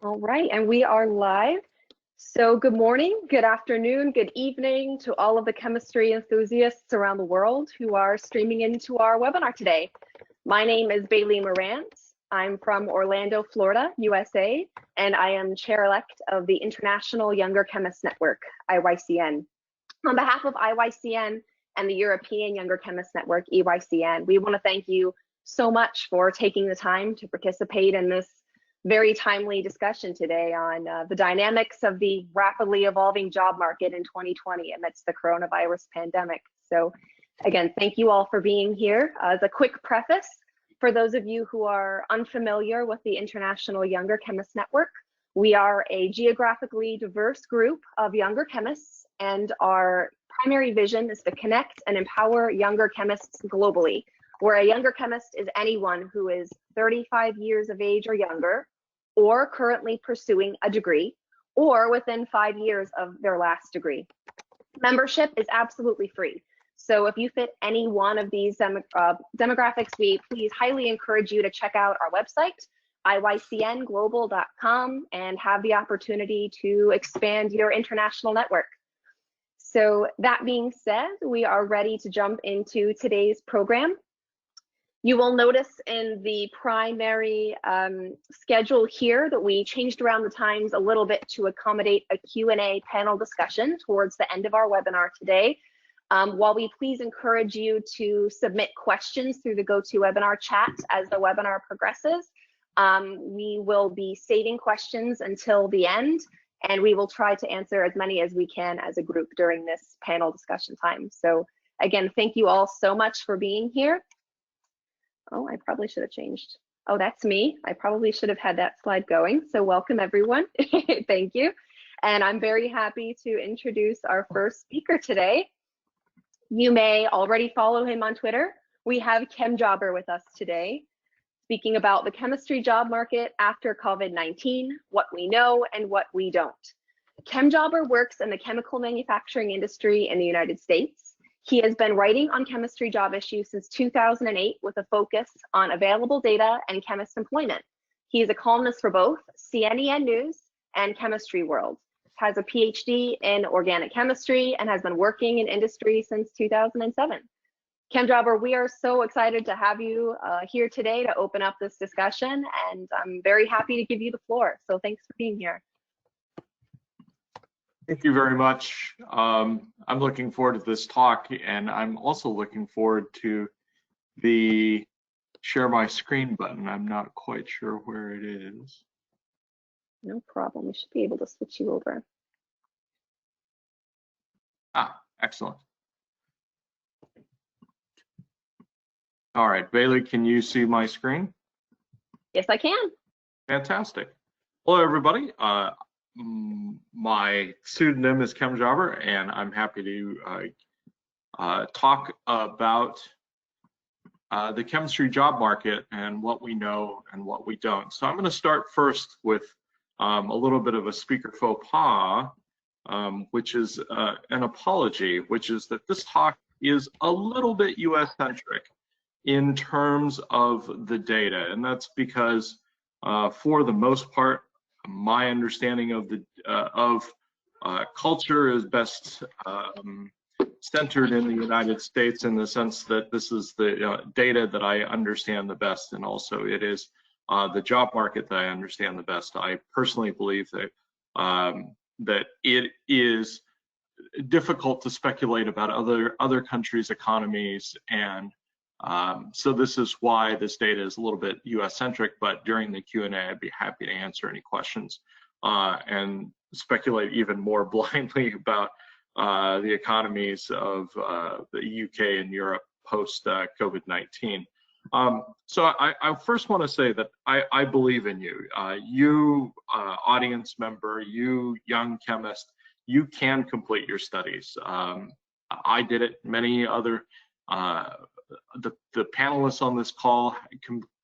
All right, and we are live. So good morning, good afternoon, good evening to all of the chemistry enthusiasts around the world who are streaming into our webinar today. My name is Bailey Morant. I'm from Orlando, Florida, USA, and I am chair-elect of the International Younger Chemists Network, IYCN. On behalf of IYCN and the European Younger Chemists Network, EYCN, we want to thank you so much for taking the time to participate in this very timely discussion today on the dynamics of the rapidly evolving job market in 2020 amidst the coronavirus pandemic. So again, thank you all for being here. As a quick preface, for those of you who are unfamiliar with the International Younger Chemists Network, we are a geographically diverse group of younger chemists, and our primary vision is to connect and empower younger chemists globally, where a younger chemist is anyone who is 35 years of age or younger, or currently pursuing a degree, or within 5 years of their last degree. Membership is absolutely free. So if you fit any one of these demographics, we please highly encourage you to check out our website, iycnglobal.com, and have the opportunity to expand your international network. So that being said, we are ready to jump into today's program. You will notice in the primary schedule here that we changed around the times a little bit to accommodate a Q&A panel discussion towards the end of our webinar today. While we please encourage you to submit questions through the GoToWebinar chat as the webinar progresses, we will be saving questions until the end, and we will try to answer as many as we can as a group during this panel discussion time. So again, thank you all so much for being here. Oh, I probably should have changed. Oh, that's me. I probably should have had that slide going. So welcome everyone. Thank you. And I'm very happy to introduce our first speaker today. You may already follow him on Twitter. We have ChemJobber with us today, speaking about the chemistry job market after COVID-19, what we know and what we don't. ChemJobber works in the chemical manufacturing industry in the United States. He has been writing on chemistry job issues since 2008 with a focus on available data and chemist employment. He is a columnist for both CNN News and Chemistry World, has a PhD in organic chemistry, and has been working in industry since 2007. ChemJobber, we are so excited to have you here today to open up this discussion, and I'm very happy to give you the floor. So thanks for being here. Thank you very much. I'm looking forward to this talk, and I'm also looking forward to the share my screen button. I'm not quite sure where it is. No problem. We should be able to switch you over. Ah, excellent. All right, Bailey, can you see my screen? Yes, I can. Fantastic. Hello, everybody. My pseudonym is ChemJobber, and I'm happy to talk about the chemistry job market and what we know and what we don't. So I'm going to start first with a little bit of a speaker faux pas, which is an apology, which is that this talk is a little bit US-centric in terms of the data, and that's because for the most part, my understanding of the culture is best centered in the United States, in the sense that this is the data that I understand the best, and also it is the job market that I understand the best. I personally believe that that it is difficult to speculate about other countries' economies, and so this is why this data is a little bit US-centric, but during the Q&A, I'd be happy to answer any questions and speculate even more blindly about the economies of the UK and Europe post COVID-19. So I first want to say that I believe in you. You audience member, you young chemist, you can complete your studies. I did it, many other the panelists on this call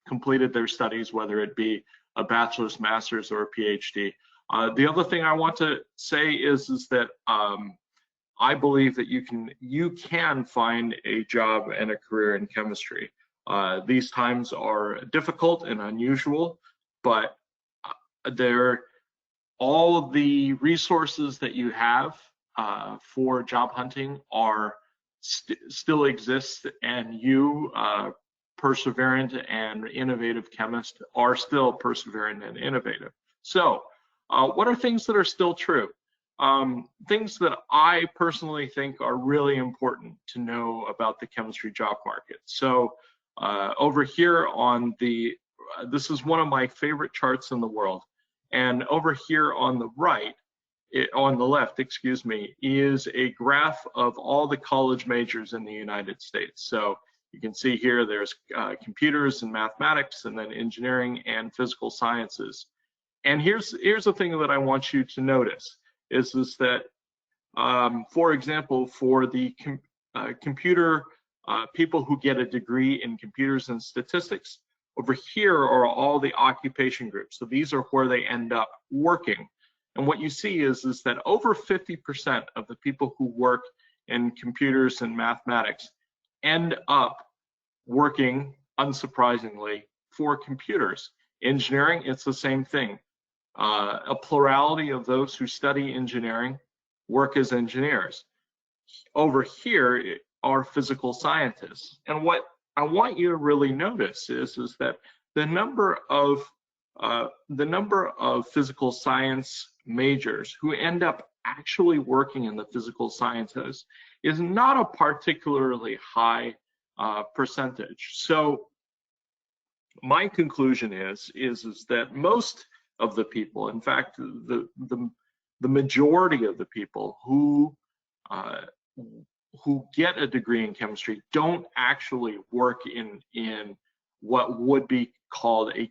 completed their studies, whether it be a bachelor's, master's, or a PhD. The other thing I want to say is that I believe that you can find a job and a career in chemistry. These times are difficult and unusual, but all of the resources that you have for job hunting are still exist, and you, perseverant and innovative chemist, are still perseverant and innovative. So what are things that are still true? Things that I personally think are really important to know about the chemistry job market. So over here on the, this is one of my favorite charts in the world. And over here on the right, on the left, excuse me, is a graph of all the college majors in the United States. So you can see here there's computers and mathematics, and then engineering and physical sciences. And here's the thing that I want you to notice is that, for example, for the computer people who get a degree in computers and statistics, over here are all the occupation groups. So these are where they end up working. And what you see is that over 50% of the people who work in computers and mathematics end up working, unsurprisingly, for computers. Engineering, it's the same thing. A plurality of those who study engineering work as engineers. Over here are physical scientists. And what I want you to really notice is that the number of physical science majors who end up actually working in the physical sciences is not a particularly high percentage. So my conclusion is that most of the people, in fact, the majority of the people who get a degree in chemistry don't actually work in what would be called a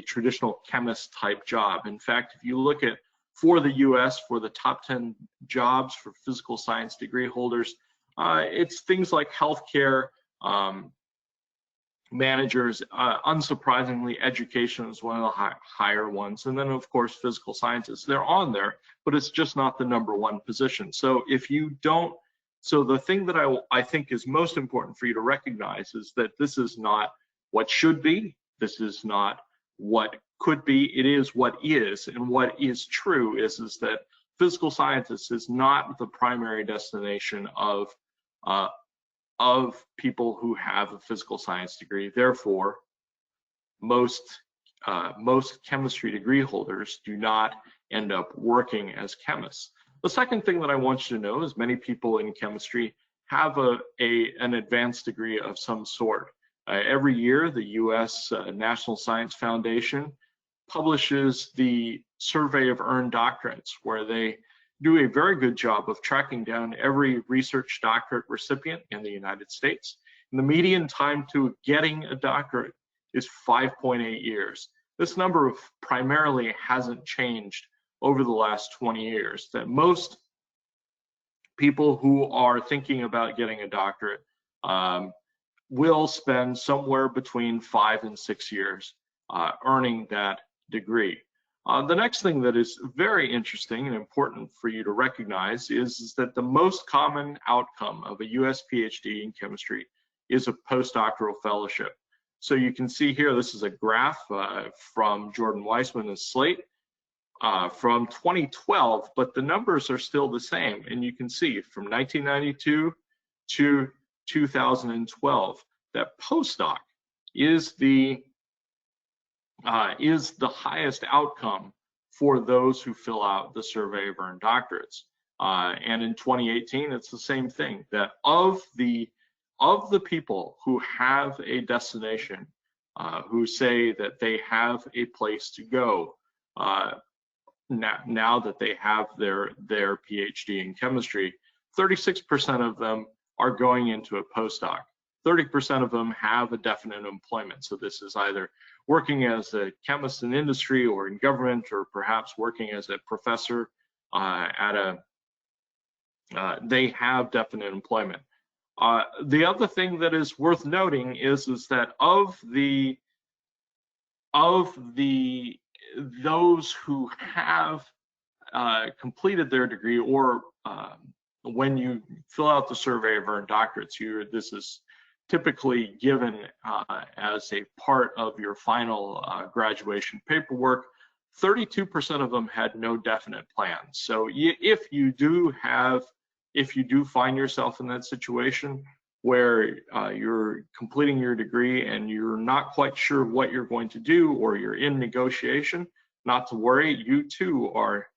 traditional chemist type job. In fact, if you look at, for the US, for the top 10 jobs for physical science degree holders, it's things like healthcare, managers, unsurprisingly, education is one of the higher ones. And then of course, physical sciences, they're on there, but it's just not the #1 position. So if you don't, so the thing that I think is most important for you to recognize is that this is not what should be, this is not what could be, it is what is. And what is true is that physical scientists is not the primary destination of people who have a physical science degree. Therefore, most chemistry degree holders do not end up working as chemists. The second thing that I want you to know is many people in chemistry have an advanced degree of some sort. Every year, the US National Science Foundation publishes the Survey of Earned Doctorates, where they do a very good job of tracking down every research doctorate recipient in the United States. And the median time to getting a doctorate is 5.8 years. This number primarily hasn't changed over the last 20 years, that most people who are thinking about getting a doctorate will spend somewhere between 5 and 6 years earning that degree. The next thing that is very interesting and important for you to recognize is that the most common outcome of a US PhD in chemistry is a postdoctoral fellowship. So you can see here, this is a graph from Jordan Weissman and Slate from 2012, but the numbers are still the same. And you can see from 1992 to 2012, that postdoc is the highest outcome for those who fill out the Survey of Earned Doctorates. And in 2018, it's the same thing, that of the people who have a destination, who say that they have a place to go, now that they have their PhD in chemistry, 36% of them are going into a postdoc. 30% of them have a definite employment. So this is either working as a chemist in industry or in government, or perhaps working as a professor they have definite employment. The other thing that is worth noting is that of those who have completed their degree, or when you fill out the Survey of Earned Doctorates, this is typically given as a part of your final graduation paperwork. 32% of them had no definite plan. So if you do find yourself in that situation where you're completing your degree and you're not quite sure what you're going to do, or you're in negotiation, not to worry, you too are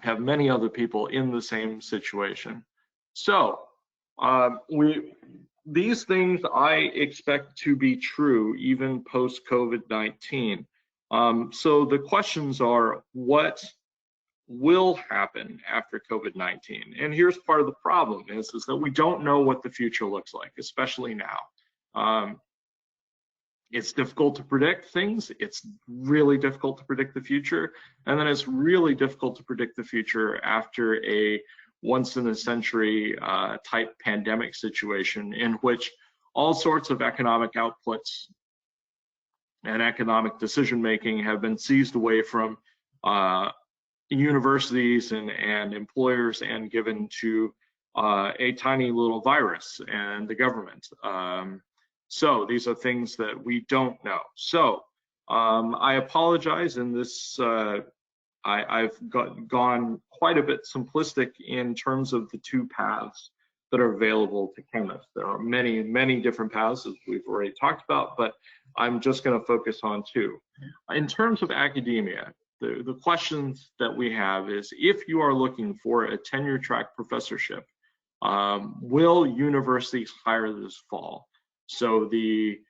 have many other people in the same situation. So these things I expect to be true even post COVID-19. So the questions are, what will happen after COVID-19? And here's part of the problem is that we don't know what the future looks like, especially now. It's difficult to predict things. It's really difficult to predict the future. And then it's really difficult to predict the future after a once-in-a-century type pandemic situation in which all sorts of economic outputs and economic decision-making have been seized away from universities and employers and given to a tiny little virus and the government. So these are things that we don't know. So I apologize in this, I've gone quite a bit simplistic in terms of the two paths that are available to chemists. There are many, many different paths, as we've already talked about, but I'm just going to focus on two. In terms of academia, the questions that we have is, if you are looking for a tenure track professorship, will universities hire this fall? So the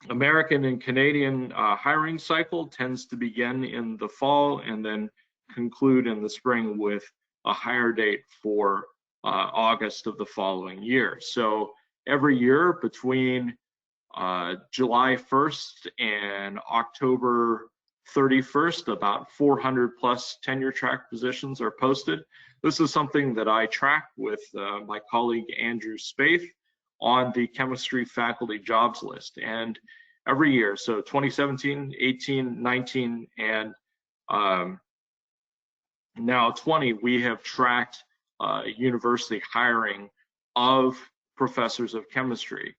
American and Canadian hiring cycle tends to begin in the fall and then conclude in the spring with a hire date for August of the following year. So every year between July 1st and October 31st, about 400 plus tenure track positions are posted. This is something that I track with my colleague Andrew Spaeth on the chemistry faculty jobs list. And every year, so 2017, 18, 19, and now 20, we have tracked university hiring of professors of chemistry.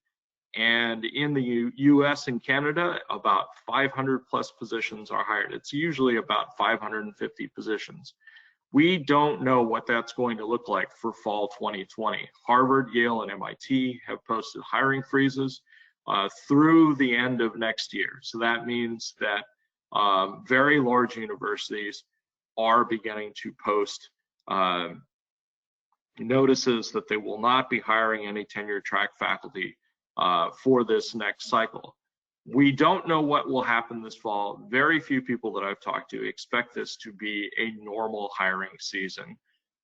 And in the US and Canada, about 500 plus positions are hired. It's usually about 550 positions. We don't know what that's going to look like for fall 2020. Harvard, Yale, and MIT have posted hiring freezes through the end of next year. So that means that very large universities are beginning to post notices that they will not be hiring any tenure track faculty for this next cycle. We don't know what will happen this fall. Very few people that I've talked to expect this to be a normal hiring season.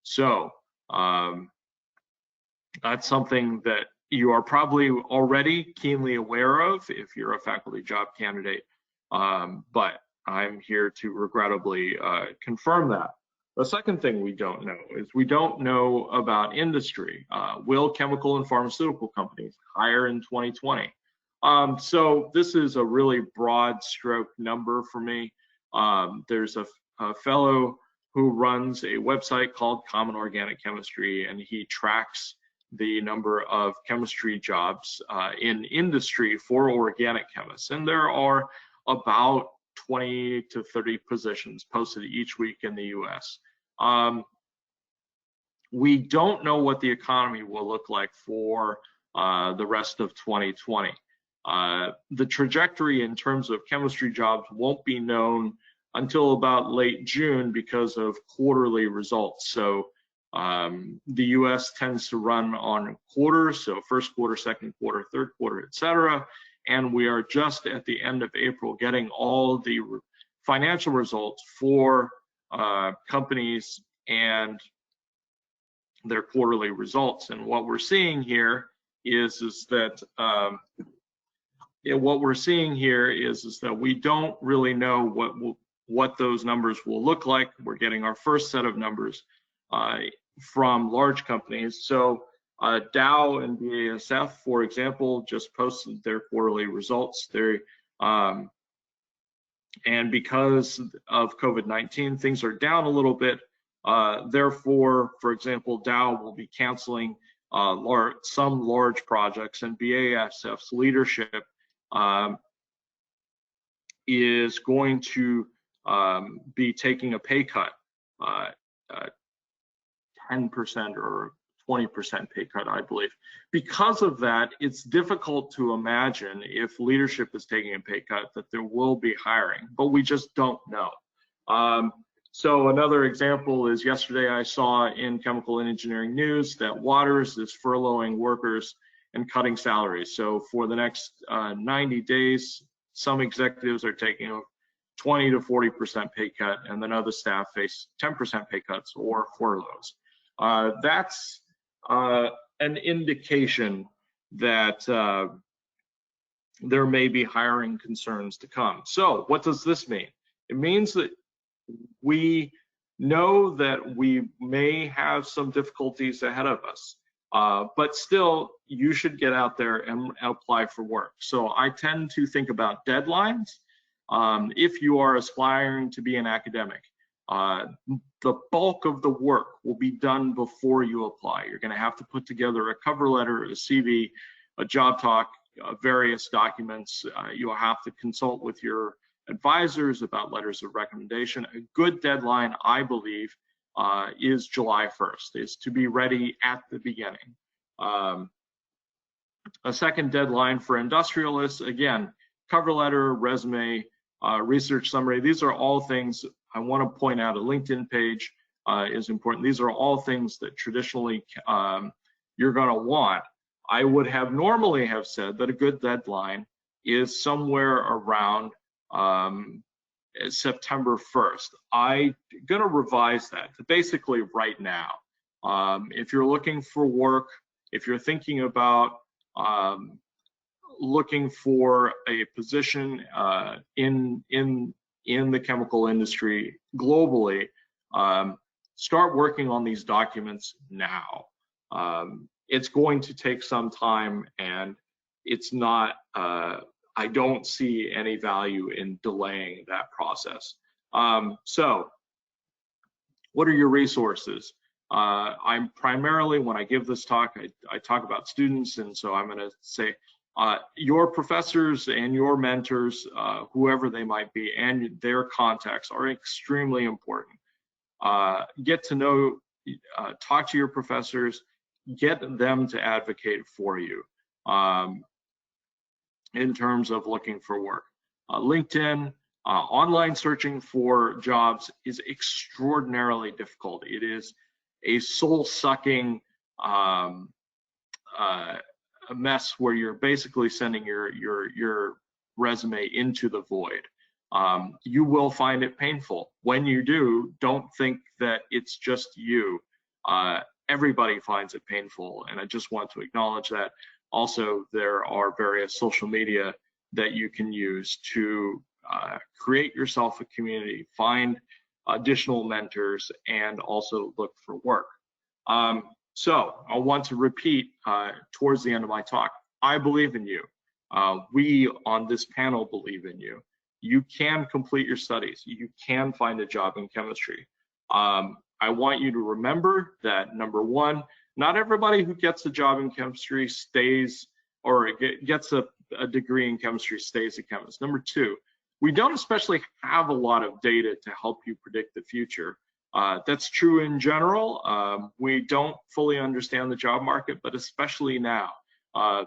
So that's something that you are probably already keenly aware of if you're a faculty job candidate, but I'm here to regrettably confirm that. The second thing we don't know is we don't know about industry. Will chemical and pharmaceutical companies hire in 2020? So this is a really broad stroke number for me. There's a fellow who runs a website called Common Organic Chemistry, and he tracks the number of chemistry jobs in industry for organic chemists. And there are about 20 to 30 positions posted each week in the US. We don't know what the economy will look like for the rest of 2020. The trajectory in terms of chemistry jobs won't be known until about late June because of quarterly results. So the US tends to run on quarters, so first quarter, second quarter, third quarter, etc. And we are just at the end of April getting all the financial results for companies and their quarterly results. And what we're seeing here is that we don't really know what those numbers will look like. We're getting our first set of numbers from large companies. So Dow and BASF, for example, just posted their quarterly results. And because of COVID-19, things are down a little bit. Therefore, for example, Dow will be canceling some large projects, and BASF's leadership is going to be taking a pay cut, 10% or 20% pay cut, I believe. Because of that, it's difficult to imagine, if leadership is taking a pay cut, that there will be hiring, but we just don't know. So another example is, yesterday I saw in Chemical and Engineering News that Waters is furloughing workers and cutting salaries. So for the next 90 days, some executives are taking a 20 to 40% pay cut, and then other staff face 10% pay cuts or furloughs. That's an indication that there may be hiring concerns to come. So what does this mean? It means that we know that we may have some difficulties ahead of us, but still, you should get out there and apply for work. So I tend to think about deadlines. If you are aspiring to be an academic, the bulk of the work will be done before you apply. You're going to have to put together a cover letter, a CV, a job talk, various documents. You'll have to consult with your advisors about letters of recommendation. A good deadline, I believe, is July 1st, is to be ready at the beginning. A second deadline for industrialists, again, cover letter, resume, research summary. These are all things I want to point out. A LinkedIn page is important. These are all things that traditionally you're going to want. I would have normally have said that a good deadline is somewhere around September 1st. I'm going to revise that to basically right now. If you're looking for work, if you're thinking about looking for a position in the chemical industry globally, start working on these documents now. It's going to take some time, and it's not, I don't see any value in delaying that process. So what are your resources? I'm primarily, when I give this talk, I talk about students, and so I'm going to say your professors and your mentors, whoever they might be, and their contacts are extremely important. Get to know, talk to your professors, get them to advocate for you in terms of looking for work. LinkedIn, online searching for jobs is extraordinarily difficult. It is a soul-sucking a mess where you're basically sending your resume into the void. You will find it painful. When you do, don't think that it's just you. Everybody finds it painful, and I just want to acknowledge that. Also, there are various social media that you can use to create yourself a community, find additional mentors, and also look for work. So I want to repeat towards the end of my talk, I believe in you. We on this panel believe in you. You can complete your studies. You can find a job in chemistry. I want you to remember that, number one, not everybody who gets a job in chemistry stays, or gets a degree in chemistry stays a chemist. Number two, we don't especially have a lot of data to help you predict the future. That's true in general. We don't fully understand the job market, but especially now.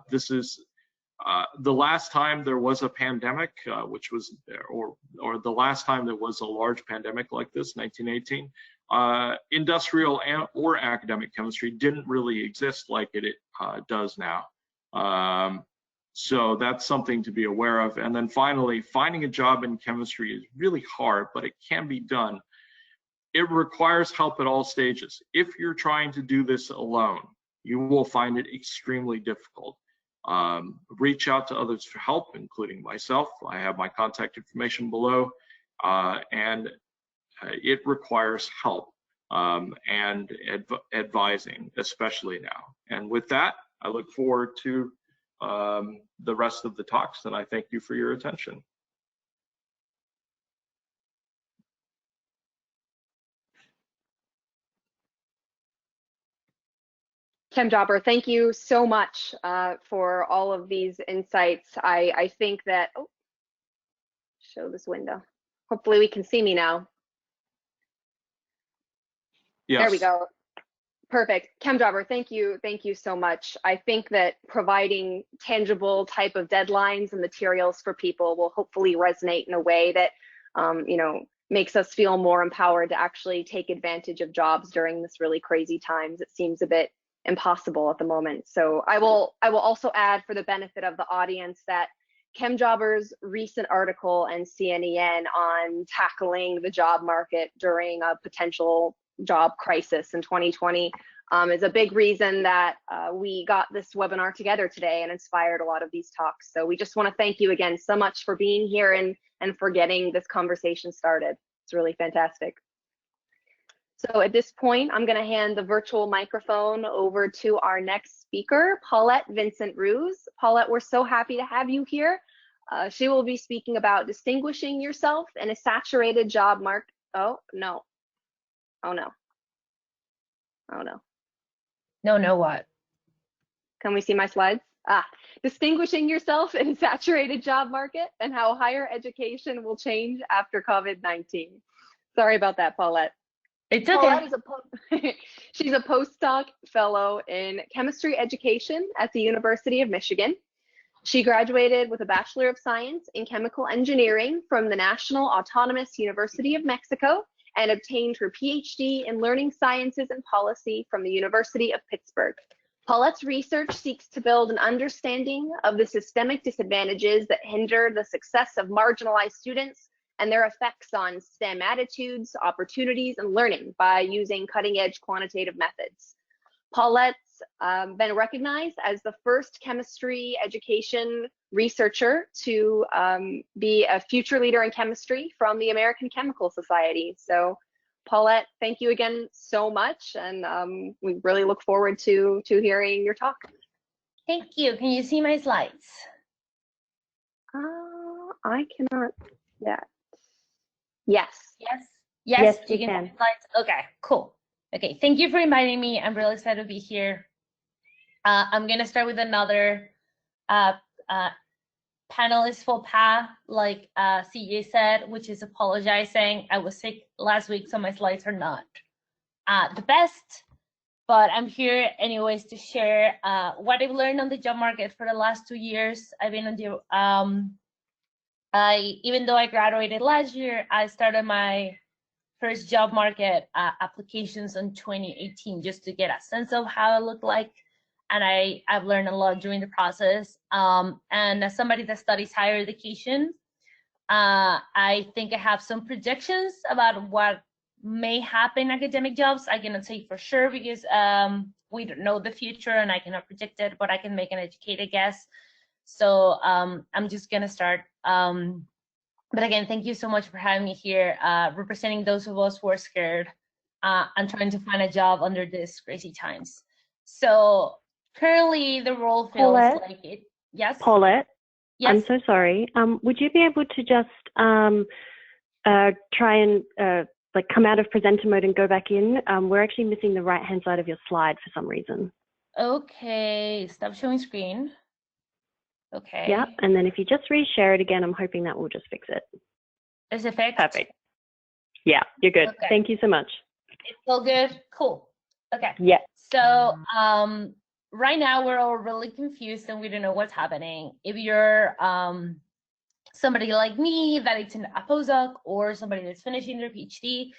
This is the last time there was a pandemic, which was, or the last time there was a large pandemic like this, 1918, industrial or academic chemistry didn't really exist like it does now. So that's something to be aware of. And then finally, finding a job in chemistry is really hard, but it can be done. It requires help at all stages. If you're trying to do this alone, you will find it extremely difficult. Reach out to others for help, including myself. I have my contact information below, and it requires help and advising, especially now. And with that, I look forward to the rest of the talks, and I thank you for your attention. ChemJobber, thank you so much for all of these insights. I think that, oh, show this window. Hopefully we can see me now. Yes. There we go. Perfect. ChemJobber, thank you so much. I think that providing tangible type of deadlines and materials for people will hopefully resonate in a way that, you know, makes us feel more empowered to actually take advantage of jobs during this really crazy times. It seems a bit impossible at the moment. So I will also add, for the benefit of the audience, that ChemJobber's recent article and CNN on tackling the job market during a potential job crisis in 2020 is a big reason that we got this webinar together today and inspired a lot of these talks. So we just want to thank you again so much for being here and for getting this conversation started. It's really fantastic. So at this point, I'm going to hand the virtual microphone over to our next speaker, Paulette Vincent-Ruz. Paulette, we're so happy to have you here. She will be speaking about distinguishing yourself in a saturated job market. Oh, no. Oh, no. Oh, no. No, what? Can we see my slides? Distinguishing yourself in a saturated job market and how higher education will change after COVID-19. Sorry about that, Paulette. It's okay. Paulette is she's a postdoc fellow in chemistry education at the University of Michigan. She graduated with a Bachelor of Science in Chemical Engineering from the National Autonomous University of Mexico and obtained her PhD in Learning Sciences and Policy from the University of Pittsburgh. Paulette's research seeks to build an understanding of the systemic disadvantages that hinder the success of marginalized students and their effects on STEM attitudes, opportunities, and learning by using cutting-edge quantitative methods. Paulette's been recognized as the first chemistry education researcher to be a future leader in chemistry from the American Chemical Society. So Paulette, thank you again so much, and we really look forward to hearing your talk. Thank you. Can you see my slides? I cannot yet. Yes. Yes, you can see my slides. Okay, cool. Okay, thank you for inviting me. I'm really excited to be here. I'm gonna start with another panelist faux pas, like CJ said, which is apologizing. I was sick last week, so my slides are not the best, but I'm here anyways to share what I've learned on the job market for the last 2 years. I've been on the, even though I graduated last year, I started my first job market applications in 2018 just to get a sense of how it looked like. And I've learned a lot during the process. And as somebody that studies higher education, I think I have some predictions about what may happen in academic jobs. I cannot say for sure because we don't know the future and I cannot predict it, but I can make an educated guess. So I'm just gonna start. But again, thank you so much for having me here, representing those of us who are scared and trying to find a job under these crazy times. So currently the role feels Paulette, like it. Yes? Paulette, Yes? I'm so sorry. Would you be able to just try and like come out of presenter mode and go back in? We're actually missing the right-hand side of your slide for some reason. Okay, stop showing screen. Okay. Yeah, and then if you just reshare it again, I'm hoping that will just fix it. Is it fixed? Perfect. Yeah, you're good. Okay. Thank you so much. It's all good? Cool. Okay. Yeah. So right now we're all really confused and we don't know what's happening. If you're somebody like me that is in a postdoc or somebody that's finishing their PhD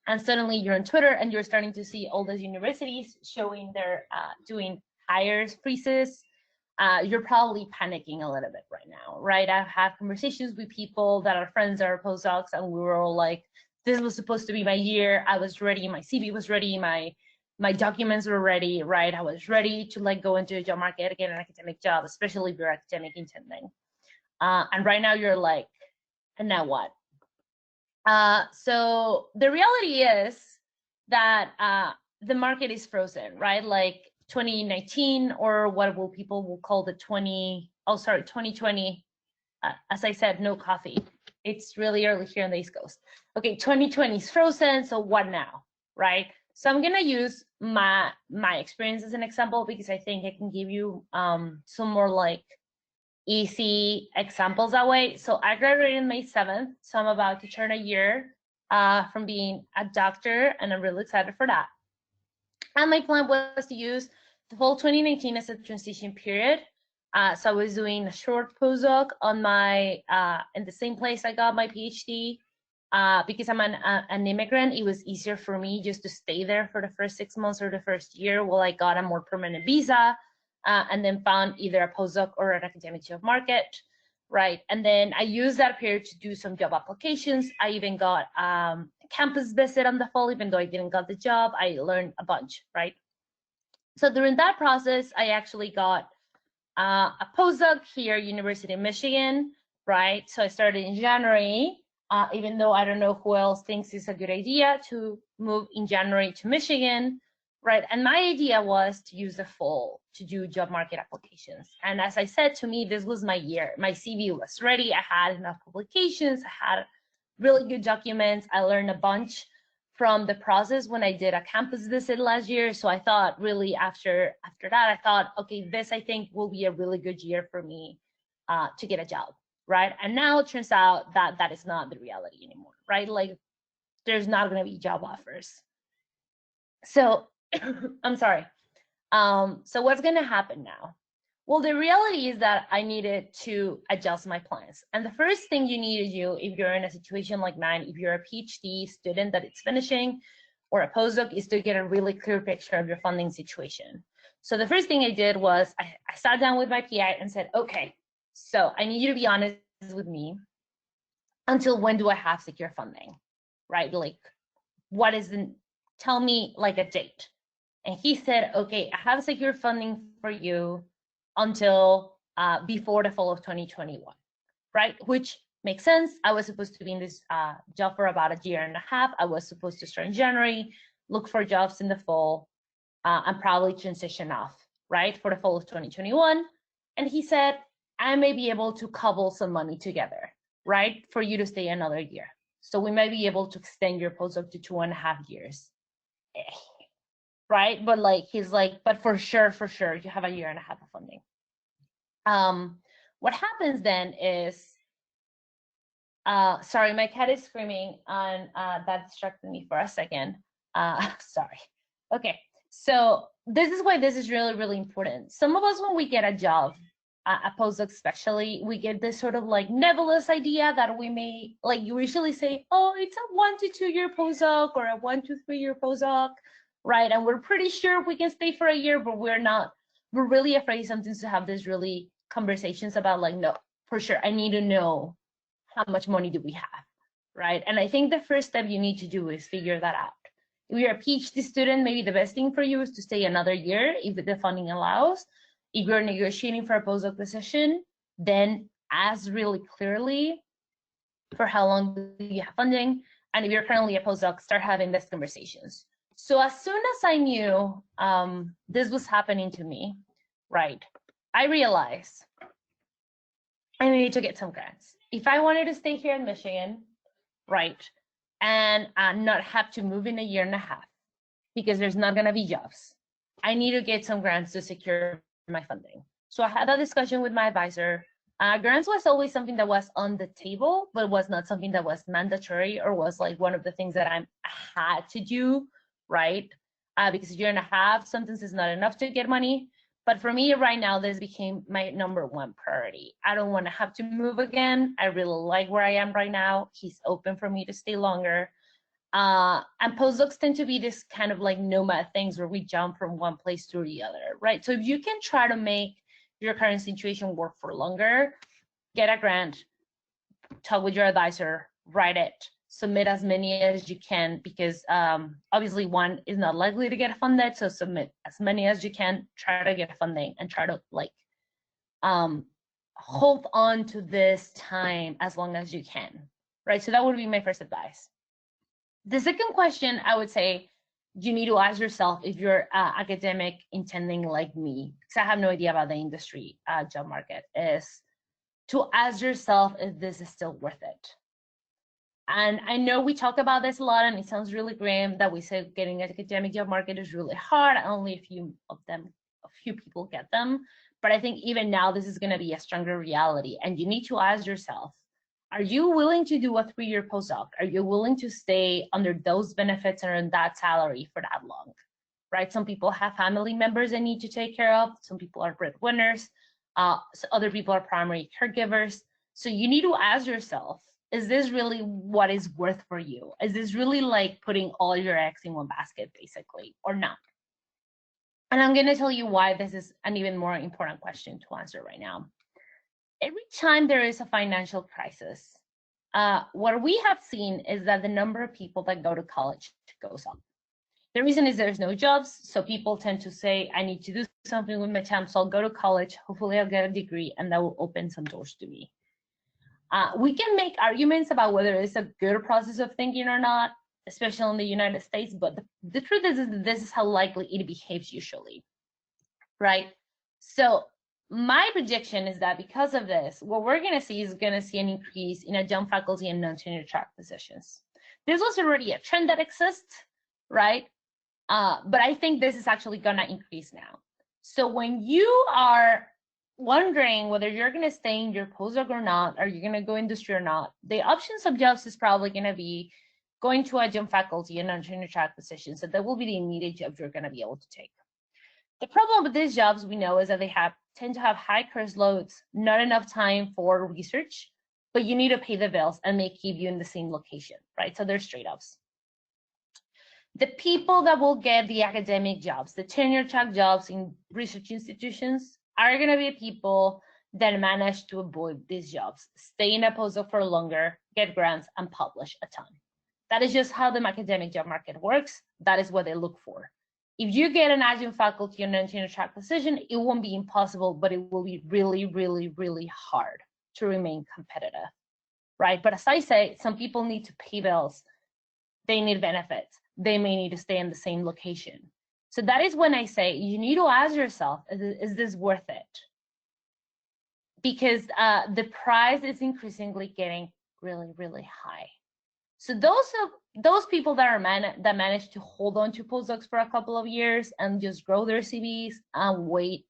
and suddenly you're on Twitter and you're starting to see all those universities showing their doing hires freezes, you're probably panicking a little bit right now, right? I've had conversations with people that are friends that are postdocs and we were all like, this was supposed to be my year. I was ready, my CV was ready, my documents were ready, right? I was ready to like go into a job market, get an academic job, especially if you're academic intending. And right now you're like, and now what? So the reality is that the market is frozen, right? Like 2019 or what people will call the 2020. As I said, no coffee. It's really early here on the East Coast. Okay, 2020 is frozen, so what now, right? So I'm gonna use my experience as an example, because I think it can give you some more like easy examples that way. So I graduated May 7th, so I'm about to turn a year from being a doctor, and I'm really excited for that. And my plan was to use the whole 2019 as a transition period. So I was doing a short postdoc on my in the same place I got my PhD. Because I'm an immigrant, it was easier for me just to stay there for the first 6 months or the first year while I got a more permanent visa, and then found either a postdoc or an academic job market, right? And then I used that period to do some job applications. I even got a campus visit on the fall, even though I didn't get the job. I learned a bunch, right? So during that process, I actually got a postdoc here, University of Michigan, right? So I started in January, even though I don't know who else thinks it's a good idea to move in January to Michigan, right? And my idea was to use the fall to do job market applications. And as I said, to me, this was my year. My CV was ready. I had enough publications. I had really good documents. I learned a bunch from the process when I did a campus visit last year. So I thought really after that, I thought, okay, this I think will be a really good year for me to get a job, right? And now it turns out that that is not the reality anymore, right? Like there's not gonna be job offers. So I'm sorry. So what's gonna happen now? Well, the reality is that I needed to adjust my plans. And the first thing you need to do if you're in a situation like mine, if you're a PhD student that it's finishing or a postdoc, is to get a really clear picture of your funding situation. So the first thing I did was I sat down with my PI and said, okay, so I need you to be honest with me. Until when do I have secure funding, right? Like, what is the, tell me like a date. And he said, okay, I have secure funding for you until before the fall of 2021, right? Which makes sense. I was supposed to be in this job for about a year and a half. I was supposed to start in January, look for jobs in the fall, and probably transition off, right, for the fall of 2021. And he said, I may be able to cobble some money together, right, for you to stay another year. So we might be able to extend your postdoc to 2.5 years. Right, but like he's like, but for sure you have a year and a half of funding. What happens then is, sorry, my cat is screaming and that distracted me for a second. Sorry. Okay, so this is why this is really important. Some of us, when we get a job, a postdoc especially, we get this sort of like nebulous idea that we may, like you usually say, oh, it's a 1 to 2 year postdoc or a 1 to 3 year postdoc, right? And we're pretty sure we can stay for a year, but we're really afraid sometimes to have this really conversations about like, no, for sure, I need to know how much money do we have, right? And I think the first step you need to do is figure that out. If you're a PhD student, maybe the best thing for you is to stay another year if the funding allows. If you're negotiating for a postdoc position, then ask really clearly for how long do you have funding. And if you're currently a postdoc, start having these conversations. So as soon as I knew this was happening to me, right, I realized I needed to get some grants. If I wanted to stay here in Michigan, right, and not have to move in a year and a half because there's not gonna be jobs, I need to get some grants to secure my funding. So I had a discussion with my advisor. Grants was always something that was on the table, but was not something that was mandatory or was like one of the things that I had to do, right? Because a year and a half sometimes is not enough to get money. But for me right now, this became my #1 priority. I don't want to have to move again. I really like where I am right now. He's open for me to stay longer. And postdocs tend to be this kind of like nomad things where we jump from one place to the other, right? So if you can try to make your current situation work for longer, get a grant, talk with your advisor, write it, submit as many as you can, because obviously one is not likely to get funded, so submit as many as you can, try to get funding, and try to like hold on to this time as long as you can, right? So that would be my first advice. The second question I would say you need to ask yourself, if you're academic intending like me, because I have no idea about the industry job market, is to ask yourself if this is still worth it. And I know we talk about this a lot, and it sounds really grim that we say getting an academic job market is really hard. Only a few people get them. But I think even now, this is going to be a stronger reality. And you need to ask yourself, are you willing to do a 3-year postdoc? Are you willing to stay under those benefits and earn that salary for that long? Right? Some people have family members they need to take care of. Some people are breadwinners. So other people are primary caregivers. So you need to ask yourself, is this really what is worth for you? Is this really like putting all your eggs in one basket, basically, or not? And I'm going to tell you why this is an even more important question to answer right now. Every time there is a financial crisis, what we have seen is that the number of people that go to college goes up. The reason is there's no jobs, so people tend to say, I need to do something with my time, so I'll go to college, hopefully I'll get a degree, and that will open some doors to me. We can make arguments about whether it's a good process of thinking or not, especially in the United States, but the truth is that this is how likely it behaves usually, right? So my prediction is that because of this, what we're going to see is an increase in adjunct faculty and non-tenure track positions. This was already a trend that exists, right? But I think this is actually going to increase now. So when you are wondering whether you're going to stay in your postdoc or not, or you're going to go industry or not, the options of jobs is probably going to be going to adjunct faculty and non-tenure track positions. So that will be the immediate jobs you're going to be able to take. The problem with these jobs, we know, is that they tend to have high course loads, not enough time for research, but you need to pay the bills and they keep you in the same location, right? So there's trade-offs. The people that will get the academic jobs, the tenure track jobs in research institutions, are going to be people that manage to avoid these jobs, stay in a postdoc for longer, get grants, and publish a ton. That is just how the academic job market works. That is what they look for. If you get an adjunct faculty or non-tenure track position, it won't be impossible, but it will be really, really, really hard to remain competitive, right? But as I say, some people need to pay bills. They need benefits. They may need to stay in the same location. So that is when I say you need to ask yourself, is this worth it? Because the price is increasingly getting really, really high. So those people that manage to hold on to postdocs for a couple of years and just grow their CVs and wait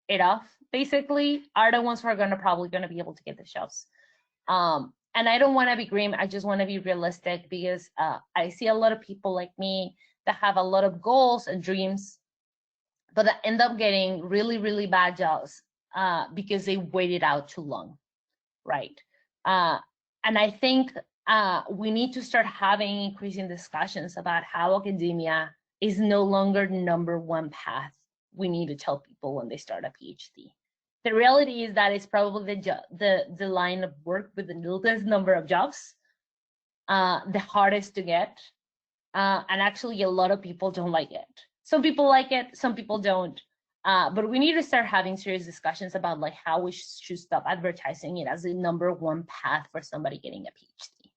it off, basically, are the ones who are probably going to be able to get the jobs. And I don't want to be grim. I just want to be realistic, because I see a lot of people like me that have a lot of goals and dreams, but that end up getting really, really bad jobs because they waited out too long, right? And I think we need to start having increasing discussions about how academia is no longer the #1 path we need to tell people when they start a PhD. The reality is that it's probably the line of work with the littlest number of jobs, the hardest to get, and actually a lot of people don't like it. Some people like it, some people don't. But we need to start having serious discussions about like how we should stop advertising it as the #1 path for somebody getting a PhD.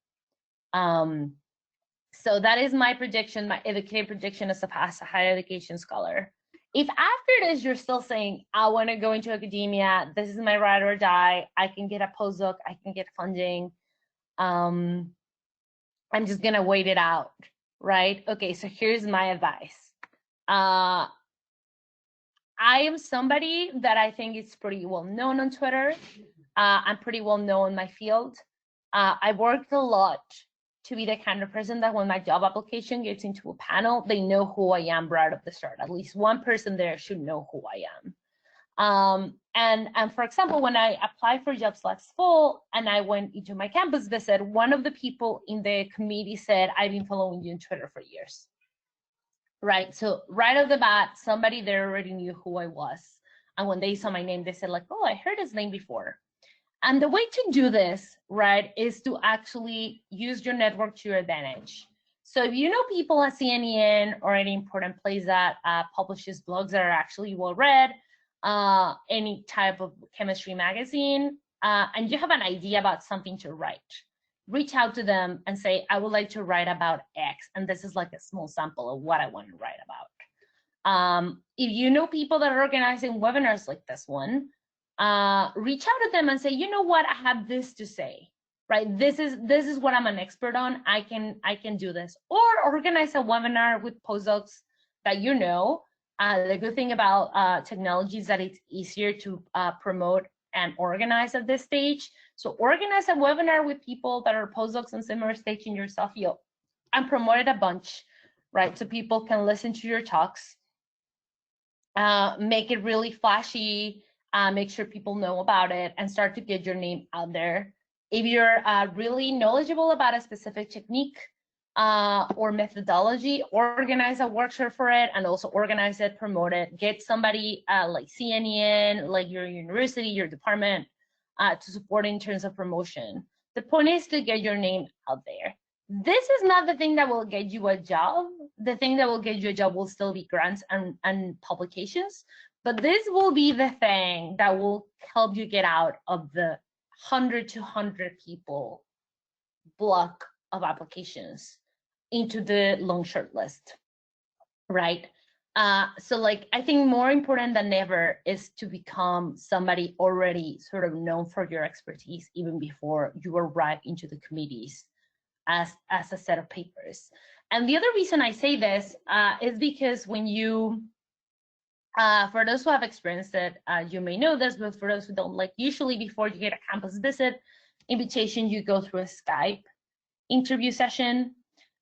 So that is my prediction, my educated prediction as a higher education scholar. If after this you're still saying, I want to go into academia, this is my ride or die, I can get a postdoc, I can get funding, I'm just gonna wait it out, right? Okay, so here's my advice. I am somebody that I think is pretty well known on Twitter. I'm pretty well known in my field. I worked a lot to be the kind of person that when my job application gets into a panel, they know who I am right at the start. At least one person there should know who I am. And for example, when I applied for jobs last fall and I went into my campus visit, one of the people in the committee said, I've been following you on Twitter for years. Right, so right off the bat, somebody there already knew who I was. And when they saw my name, they said like, oh, I heard his name before. And the way to do this, right, is to actually use your network to your advantage. So if you know people at CNN or any important place that publishes blogs that are actually well read, any type of chemistry magazine, and you have an idea about something to write, reach out to them and say, I would like to write about X. And this is like a small sample of what I want to write about. If you know people that are organizing webinars like this one, reach out to them and say, you know what, I have this to say. right? This is what I'm an expert on. I can do this. Or organize a webinar with postdocs that you know. The good thing about technology is that it's easier to promote and organize at this stage. So organize a webinar with people that are postdocs on similar stage in your field, and promote it a bunch, right? So people can listen to your talks. Make it really flashy. Make sure people know about it and start to get your name out there. If you're really knowledgeable about a specific technique or methodology, organize a workshop for it, and also organize it, promote it. Get somebody like CNN, like your university, your department, to support in terms of promotion. The point is to get your name out there. This is not the thing that will get you a job. The thing that will get you a job will still be grants and publications, but this will be the thing that will help you get out of the 100 to 100 people block of applications into the long short list, right? So like, I think more important than ever is to become somebody already sort of known for your expertise even before you arrive into the committees as a set of papers. And the other reason I say this is because when you, for those who have experienced it, you may know this, but for those who don't, like usually before you get a campus visit invitation, you go through a Skype interview session.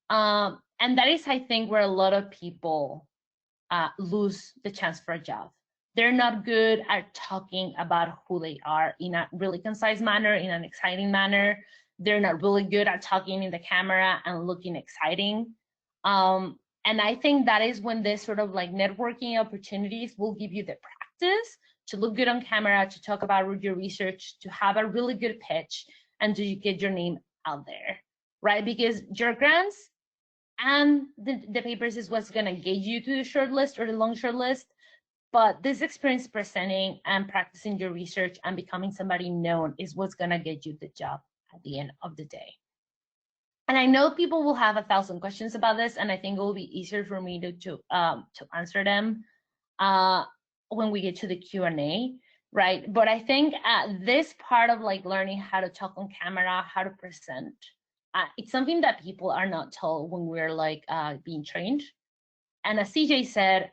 And that is, I think, where a lot of people lose the chance for a job. They're not good at talking about who they are in a really concise manner, in an exciting manner. They're not really good at talking in the camera and looking exciting. And I think that is when this sort of like networking opportunities will give you the practice to look good on camera, to talk about your research, to have a really good pitch, and to get your name out there, right? Because your grants and the papers is what's gonna get you to the short list or the long short list. But this experience presenting and practicing your research and becoming somebody known is what's gonna get you the job at the end of the day. And I know people will have 1,000 questions about this, and I think it will be easier for me to answer them when we get to the Q&A, right? But I think this part of like learning how to talk on camera, how to present, it's something that people are not told when we're like being trained. And as CJ said,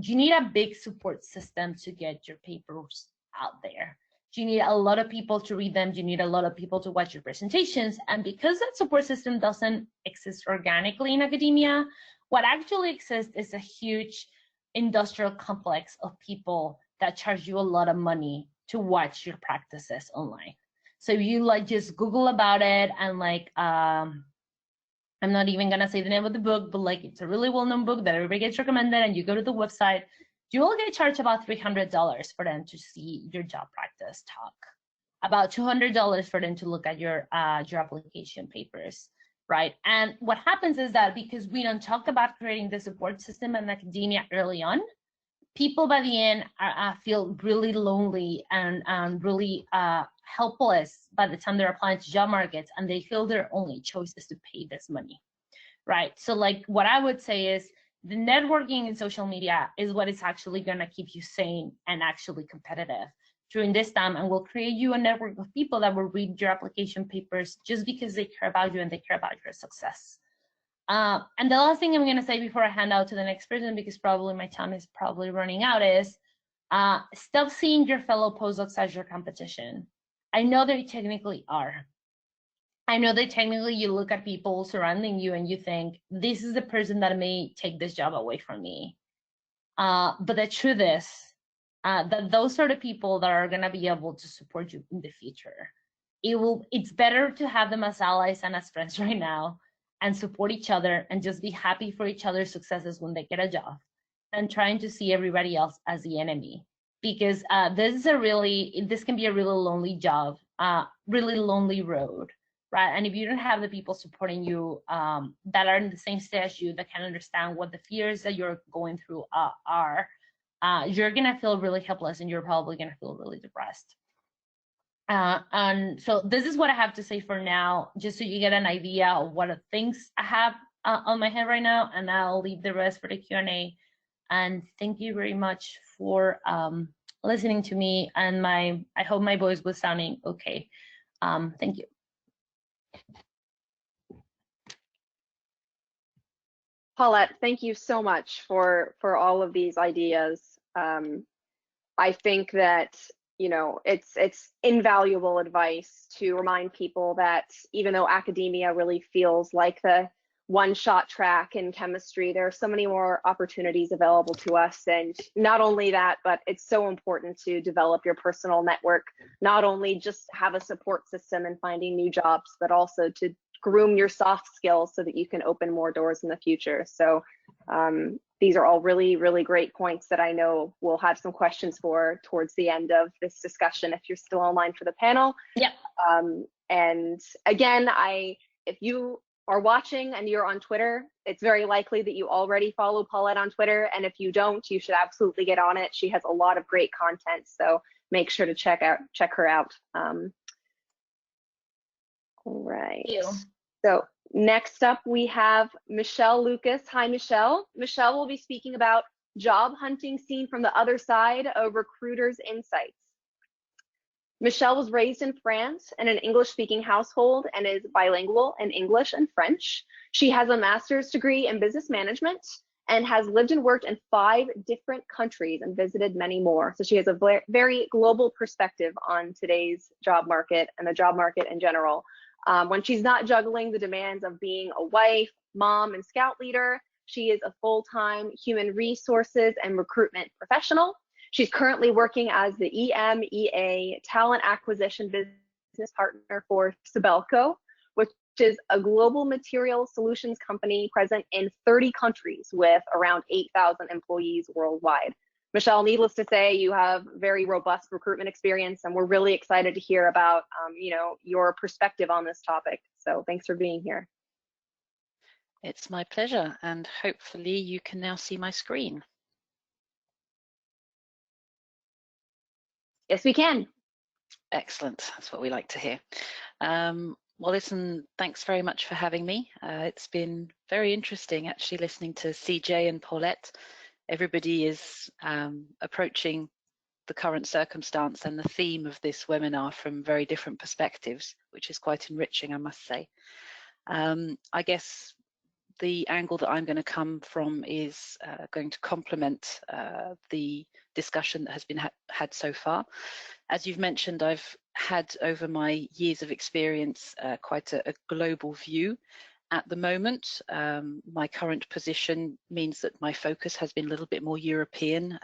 you need a big support system to get your papers out there. You need a lot of people to read them. You need a lot of people to watch your presentations. And because that support system doesn't exist organically in academia, what actually exists is a huge industrial complex of people that charge you a lot of money to watch your practices online. So you like just Google about it and like, I'm not even gonna say the name of the book, but like it's a really well-known book that everybody gets recommended, and you go to the website, you will get charged about $300 for them to see your job practice talk, about $200 for them to look at your application papers, right? And what happens is that because we don't talk about creating the support system in academia early on, people by the end feel really lonely and really helpless by the time they're applying to job markets, and they feel their only choice is to pay this money, right? So like what I would say is the networking in social media is what is actually gonna keep you sane and actually competitive during this time, and will create you a network of people that will read your application papers just because they care about you and they care about your success. And the last thing I'm gonna say before I hand out to the next person, because probably my time is probably running out, is stop seeing your fellow postdocs as your competition. I know they technically are. I know that technically you look at people surrounding you and you think, this is the person that may take this job away from me. But the truth is that those are the people that are gonna be able to support you in the future. It's better to have them as allies and as friends right now and support each other and just be happy for each other's successes when they get a job than trying to see everybody else as the enemy. Because this can be a really lonely job, really lonely road. Right, and if you don't have the people supporting you that are in the same state as you, that can understand what the fears that you're going through are, you're gonna feel really helpless, and you're probably gonna feel really depressed. And so this is what I have to say for now, just so you get an idea of what things I have on my head right now, and I'll leave the rest for the Q&A. And thank you very much for listening to me, and I hope my voice was sounding okay. Thank you. Paulette, thank you so much for all of these ideas. I think that, you know, it's invaluable advice to remind people that even though academia really feels like the one-shot track in chemistry, there are so many more opportunities available to us. And not only that, but it's so important to develop your personal network, not only just have a support system in finding new jobs, but also to groom your soft skills so that you can open more doors in the future. So these are all really, really great points that I know we'll have some questions for towards the end of this discussion if you're still online for the panel. Yep. And again, if you are watching and you're on Twitter, it's very likely that you already follow Paulette on Twitter. And if you don't, you should absolutely get on it. She has a lot of great content, so make sure to check her out. All right. Thank you. So next up, we have Michelle Lucas. Hi, Michelle. Michelle will be speaking about job hunting seen from the other side, a recruiter's insights. Michelle was raised in France in an English-speaking household and is bilingual in English and French. She has a master's degree in business management and has lived and worked in 5 different countries and visited many more. So she has a very global perspective on today's job market and the job market in general. When she's not juggling the demands of being a wife, mom, and scout leader, she is a full-time human resources and recruitment professional. She's currently working as the EMEA talent acquisition business partner for Sibelco, which is a global material solutions company present in 30 countries with around 8,000 employees worldwide. Michelle, needless to say, you have very robust recruitment experience, and we're really excited to hear about your perspective on this topic. So thanks for being here. It's my pleasure, and hopefully you can now see my screen. Yes, we can. Excellent, that's what we like to hear. Well, listen, thanks very much for having me. It's been very interesting actually listening to CJ and Paulette. Everybody is approaching the current circumstance and the theme of this webinar from very different perspectives, which is quite enriching, I must say. I guess the angle that I'm going to come from is going to complement the discussion that has been had so far. As you've mentioned, I've had over my years of experience quite a global view. At the moment, my current position means that my focus has been a little bit more European,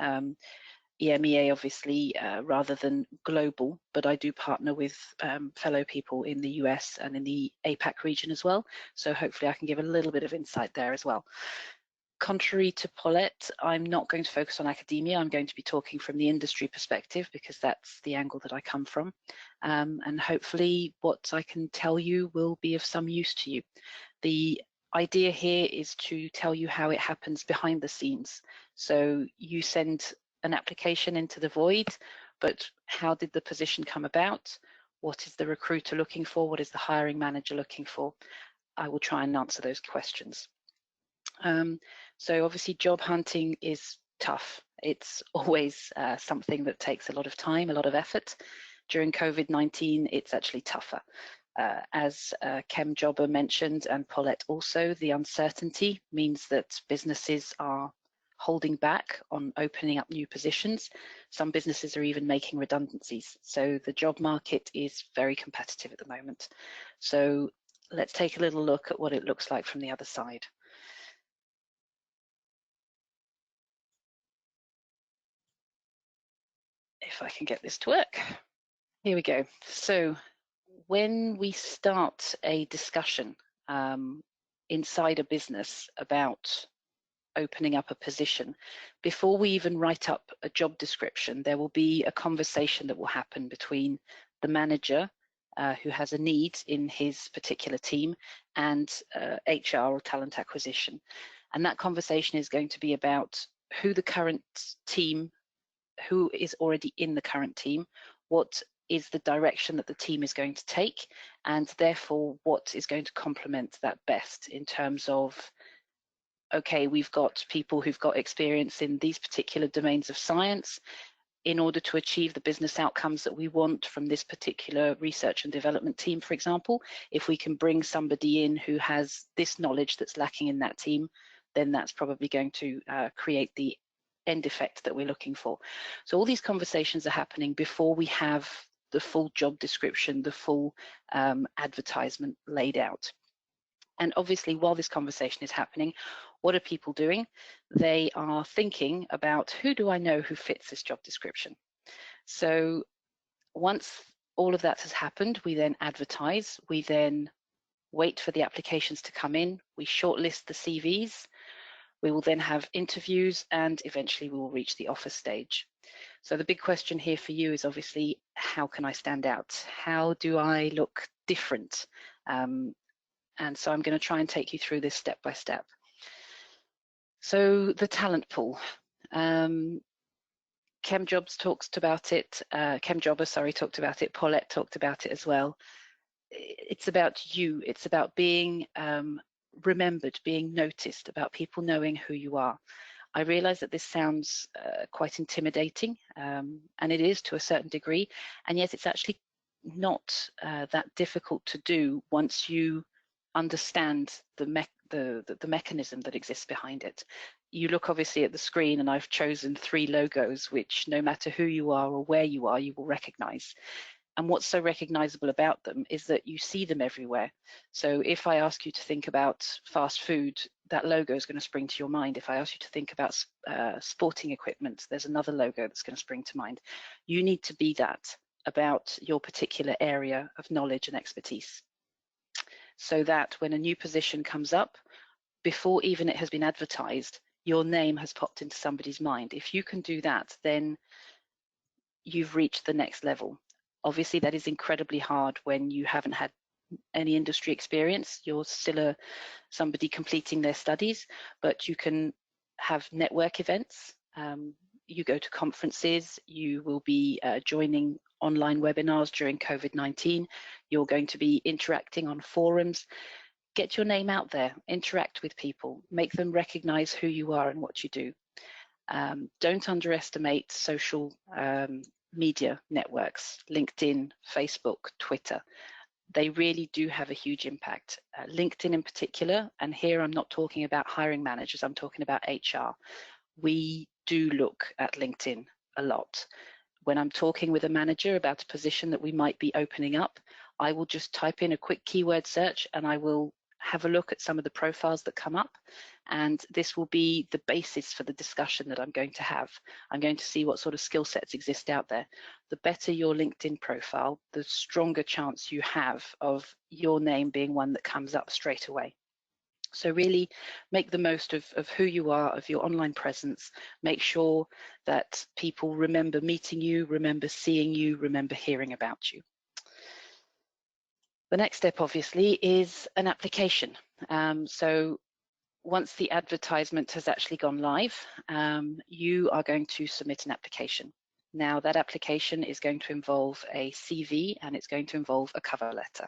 EMEA obviously, rather than global, but I do partner with fellow people in the US and in the APAC region as well. So hopefully I can give a little bit of insight there as well. Contrary to Paulette, I'm not going to focus on academia. I'm going to be talking from the industry perspective because that's the angle that I come from. And hopefully what I can tell you will be of some use to you. The idea here is to tell you how it happens behind the scenes. So you send an application into the void, but how did the position come about? What is the recruiter looking for? What is the hiring manager looking for? I will try and answer those questions. So obviously job hunting is tough. It's always something that takes a lot of time, a lot of effort. During COVID-19, it's actually tougher. As ChemJobber mentioned, and Paulette also, the uncertainty means that businesses are holding back on opening up new positions. Some businesses are even making redundancies. So the job market is very competitive at the moment. So let's take a little look at what it looks like from the other side. If I can get this to work. Here we go. So when we start a discussion inside a business about opening up a position, before we even write up a job description, there will be a conversation that will happen between the manager who has a need in his particular team and HR or talent acquisition. And that conversation is going to be about who the current team, who is already in the current team, what is the direction that the team is going to take, and therefore what is going to complement that best in terms of, okay, we've got people who've got experience in these particular domains of science. in order to achieve the business outcomes that we want from this particular research and development team, for example, if we can bring somebody in who has this knowledge that's lacking in that team, then that's probably going to create the end effect that we're looking for. So all these conversations are happening before we have the full job description, the full advertisement laid out. And obviously, while this conversation is happening, what are people doing? They are thinking about, who do I know who fits this job description? So once all of that has happened, we then advertise, we then wait for the applications to come in, we shortlist the CVs, we will then have interviews, and eventually we will reach the offer stage. So the big question here for you is obviously, how can I stand out? How do I look different? And so I'm going to try and take you through this step by step. So the talent pool. ChemJobber talked about it. Talked about it. Paulette talked about it as well. It's about you. It's about being remembered, being noticed, about people knowing who you are. I realize that this sounds quite intimidating, and it is to a certain degree, and yet it's actually not that difficult to do once you understand the mechanism that exists behind it. You look obviously at the screen, and I've chosen 3 logos, which no matter who you are or where you are, you will recognize. And what's so recognizable about them is that you see them everywhere. So if I ask you to think about fast food, that logo is going to spring to your mind. If I ask you to think about sporting equipment, there's another logo that's going to spring to mind. You need to be that about your particular area of knowledge and expertise, so that when a new position comes up, before even it has been advertised, your name has popped into somebody's mind. If you can do that, then you've reached the next level. Obviously, that is incredibly hard when you haven't had any industry experience. You're still somebody completing their studies, but you can have network events. You go to conferences, you will be joining online webinars during COVID-19. You're going to be interacting on forums. Get your name out there, interact with people, make them recognize who you are and what you do. Don't underestimate social media networks, LinkedIn, Facebook, Twitter. They really do have a huge impact. LinkedIn in particular, and here I'm not talking about hiring managers, I'm talking about HR. We do look at LinkedIn a lot. When I'm talking with a manager about a position that we might be opening up, I will just type in a quick keyword search and I will have a look at some of the profiles that come up, and this will be the basis for the discussion that I'm going to have. I'm going to see what sort of skill sets exist out there. The better your LinkedIn profile, the stronger chance you have of your name being one that comes up straight away. So really make the most of who you are, of your online presence. Make sure that people remember meeting you, remember seeing you, remember hearing about you. The next step, obviously, is an application. So once the advertisement has actually gone live, you are going to submit an application. Now, that application is going to involve a CV and it's going to involve a cover letter.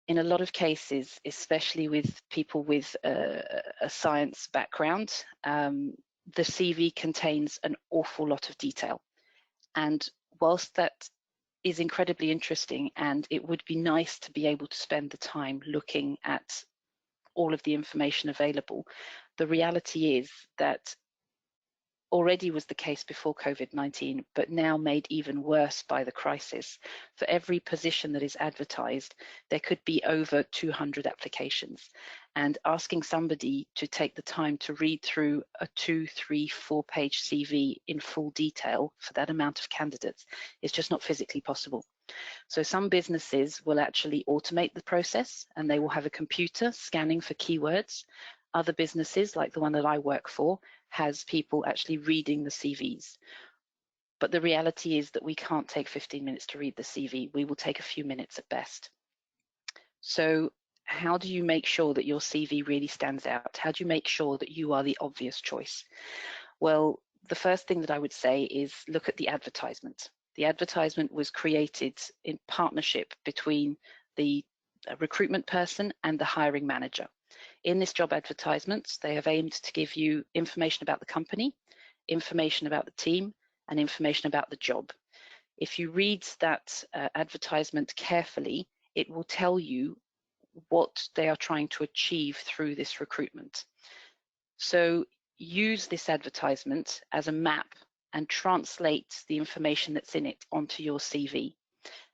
In a lot of cases, especially with people with a science background, the CV contains an awful lot of detail. And whilst that is incredibly interesting, and it would be nice to be able to spend the time looking at all of the information available, the reality is that already was the case before COVID-19, but now made even worse by the crisis. For every position that is advertised, there could be over 200 applications. And asking somebody to take the time to read through a 2, 3, 4-page CV in full detail for that amount of candidates is just not physically possible. So some businesses will actually automate the process and they will have a computer scanning for keywords. Other businesses, like the one that I work for, has people actually reading the CVs. But the reality is that we can't take 15 minutes to read the CV. We will take a few minutes at best. So how do you make sure that your CV really stands out? How do you make sure that you are the obvious choice? Well, the first thing that I would say is look at the advertisement. The advertisement was created in partnership between the recruitment person and the hiring manager. In this job advertisement, they have aimed to give you information about the company, information about the team, and information about the job. If you read that advertisement carefully, it will tell you what they are trying to achieve through this recruitment. So use this advertisement as a map and translate the information that's in it onto your CV.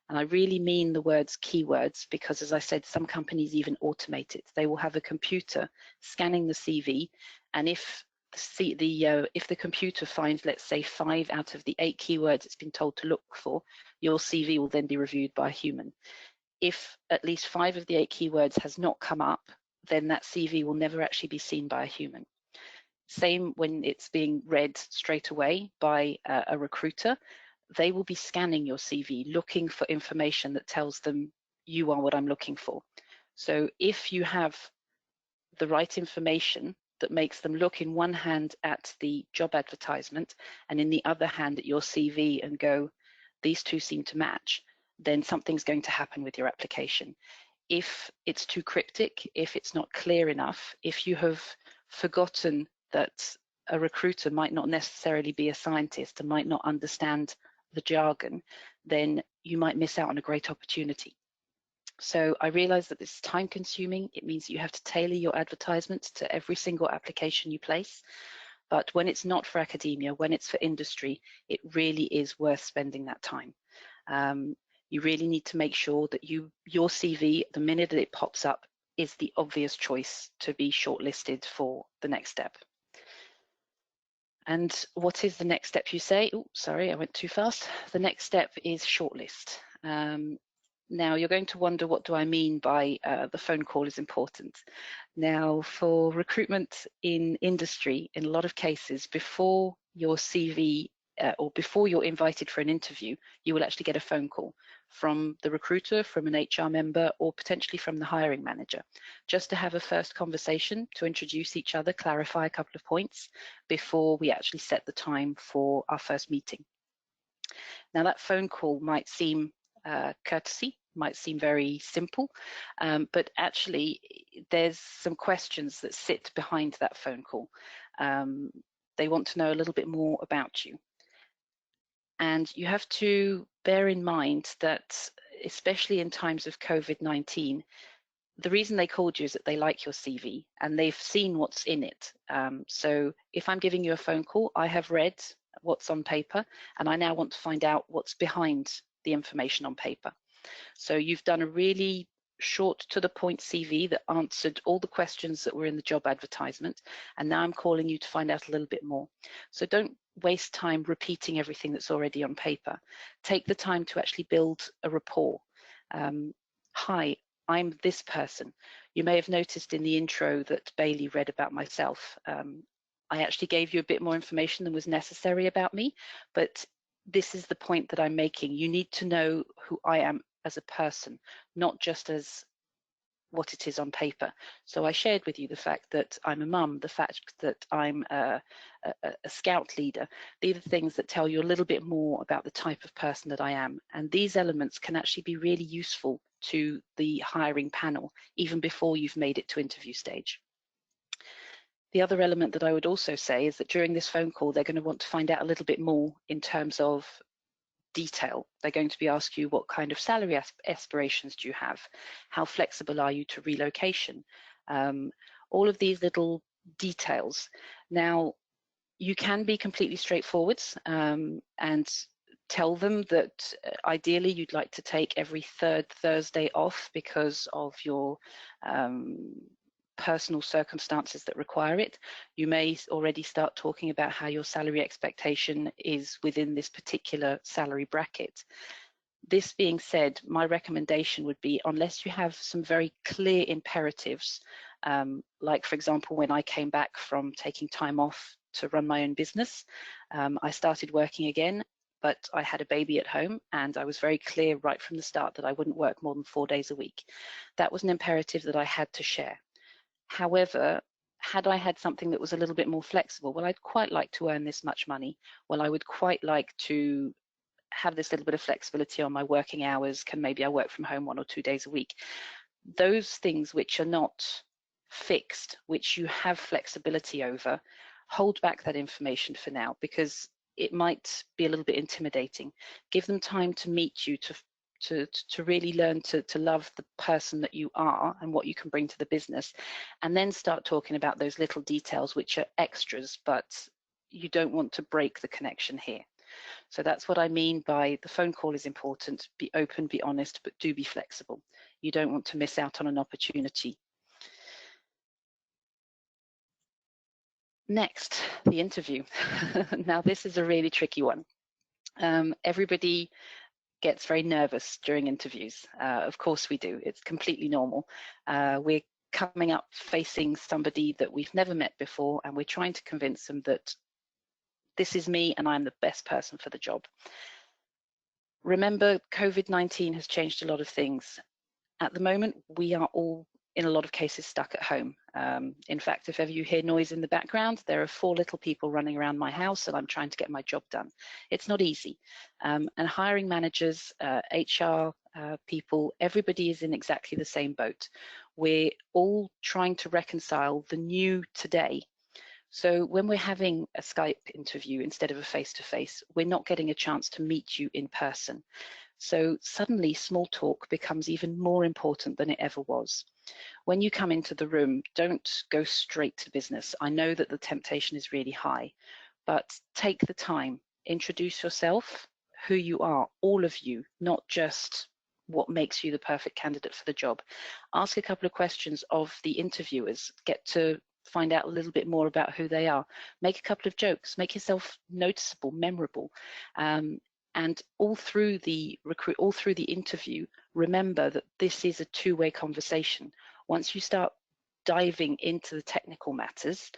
And I really mean the words keywords, because as I said, some companies even automate it. They will have a computer scanning the CV, and if the computer finds, let's say, 5 out of the 8 keywords it's been told to look for, your CV will then be reviewed by a human. If at least 5 of the 8 keywords has not come up, then that CV will never actually be seen by a human. Same when it's being read straight away by a recruiter. They will be scanning your CV, looking for information that tells them you are what I'm looking for. So if you have the right information that makes them look in one hand at the job advertisement and in the other hand at your CV and go, these two seem to match, then something's going to happen with your application. If it's too cryptic, if it's not clear enough, if you have forgotten that a recruiter might not necessarily be a scientist and might not understand the jargon, then you might miss out on a great opportunity. So I realize that this is time consuming. It means you have to tailor your advertisements to every single application you place. But when it's not for academia, when it's for industry, it really is worth spending that time. You really need to make sure that your CV, the minute that it pops up, is the obvious choice to be shortlisted for the next step. And what is the next step, you say? Oh, sorry, I went too fast. The next step is shortlist. Now, you're going to wonder, what do I mean by the phone call is important? Now, for recruitment in industry, in a lot of cases, before your CV or before you're invited for an interview, you will actually get a phone call from the recruiter, from an HR member, or potentially from the hiring manager, just to have a first conversation, to introduce each other, clarify a couple of points before we actually set the time for our first meeting. Now, that phone call might seem courtesy, might seem very simple, but actually there's some questions that sit behind that phone call. They want to know a little bit more about you. And you have to bear in mind that, especially in times of COVID-19, the reason they called you is that they like your CV and they've seen what's in it. So if I'm giving you a phone call, I have read what's on paper, and I now want to find out what's behind the information on paper. So you've done a really short to the point CV that answered all the questions that were in the job advertisement, and now I'm calling you to find out a little bit more. So don't waste time repeating everything that's already on paper. Take the time to actually build a rapport. Hi, I'm this person. You may have noticed in the intro that Bailey read about myself. I actually gave you a bit more information than was necessary about me, but this is the point that I'm making. You need to know who I am as a person, not just as what it is on paper. So I shared with you the fact that I'm a mum, the fact that I'm a scout leader. These are things that tell you a little bit more about the type of person that I am. And these elements can actually be really useful to the hiring panel, even before you've made it to interview stage. The other element that I would also say is that during this phone call, they're going to want to find out a little bit more in terms of detail. They're going to be asking you, what kind of salary aspirations do you have? How flexible are you to relocation? All of these little details. Now, you can be completely straightforward and tell them that ideally you'd like to take every third Thursday off because of your personal circumstances that require it. You may already start talking about how your salary expectation is within this particular salary bracket. This being said, my recommendation would be, unless you have some very clear imperatives, like for example, when I came back from taking time off to run my own business, I started working again, but I had a baby at home and I was very clear right from the start that I wouldn't work more than 4 days a week. That was an imperative that I had to share. However, had I had something that was a little bit more flexible, well, I'd quite like to earn this much money. Well, I would quite like to have this little bit of flexibility on my working hours. Can maybe I work from home 1 or 2 days a week? Those things which are not fixed, which you have flexibility over, hold back that information for now, because it might be a little bit intimidating. Give them time to meet you, to really learn to love the person that you are and what you can bring to the business, and then start talking about those little details which are extras, but you don't want to break the connection here. So that's what I mean by the phone call is important. Be open, be honest, but do be flexible. You don't want to miss out on an opportunity. Next, the interview. Now, this is a really tricky one. Everybody gets very nervous during interviews. Of course we do. It's completely normal. We're coming up facing somebody that we've never met before, and we're trying to convince them that this is me and I'm the best person for the job. Remember, COVID-19 has changed a lot of things. At the moment, we are all, in a lot of cases, stuck at home. In fact, if ever you hear noise in the background, there are 4 little people running around my house and I'm trying to get my job done. It's not easy. And hiring managers, HR people, everybody is in exactly the same boat. We're all trying to reconcile the new today. So when we're having a Skype interview instead of a face-to-face, we're not getting a chance to meet you in person. So suddenly small talk becomes even more important than it ever was. When you come into the room, don't go straight to business. I know that the temptation is really high, but take the time, introduce yourself, who you are, all of you, not just what makes you the perfect candidate for the job. Ask a couple of questions of the interviewers, get to find out a little bit more about who they are. Make a couple of jokes, make yourself noticeable, memorable. And all through the interview, remember that this is a two-way conversation. Once you start diving into the technical matters,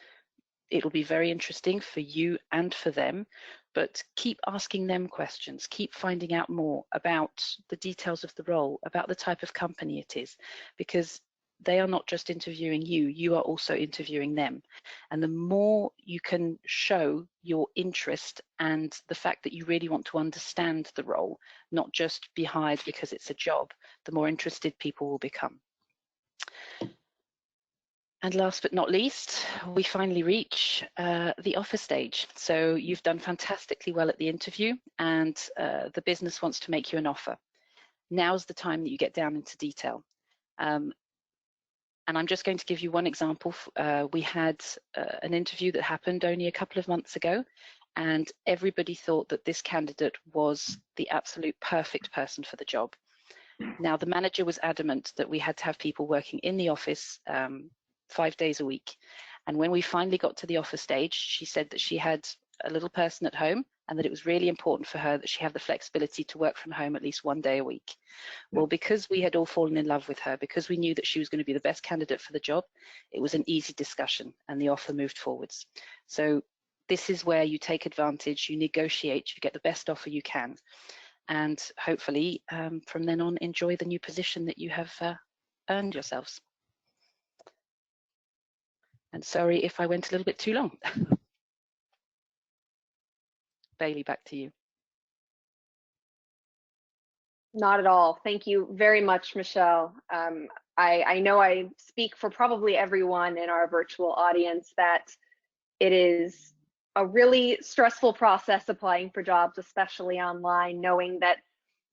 it'll be very interesting for you and for them, but keep asking them questions, keep finding out more about the details of the role, about the type of company it is, because they are not just interviewing you, you are also interviewing them. And the more you can show your interest and the fact that you really want to understand the role, not just be hired because it's a job, the more interested people will become. And last but not least, we finally reach the offer stage. So you've done fantastically well at the interview and the business wants to make you an offer. Now's the time that you get down into detail. And I'm just going to give you one example. We had an interview that happened only a couple of months ago, and everybody thought that this candidate was the absolute perfect person for the job. Now, the manager was adamant that we had to have people working in the office 5 days a week. And when we finally got to the offer stage, she said that she had a little person at home and that it was really important for her that she have the flexibility to work from home at least 1 day a week. Well, because we had all fallen in love with her, because we knew that she was going to be the best candidate for the job, it was an easy discussion and the offer moved forwards. So this is where you take advantage, you negotiate, you get the best offer you can. And hopefully from then on, enjoy the new position that you have earned yourselves. And sorry if I went a little bit too long. Bailey, back to you. Not at all. Thank you very much, Michelle. I know I speak for probably everyone in our virtual audience that it is a really stressful process applying for jobs, especially online, knowing that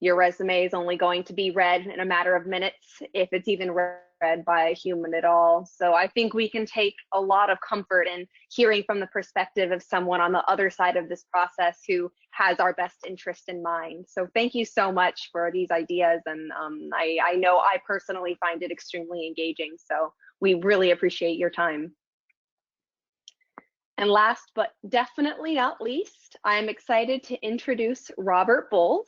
your resume is only going to be read in a matter of minutes, if it's even read by a human at all. So I think we can take a lot of comfort in hearing from the perspective of someone on the other side of this process who has our best interest in mind. So thank you so much for these ideas. And I know I personally find it extremely engaging. So we really appreciate your time. And last but definitely not least, I am excited to introduce Robert Bowles.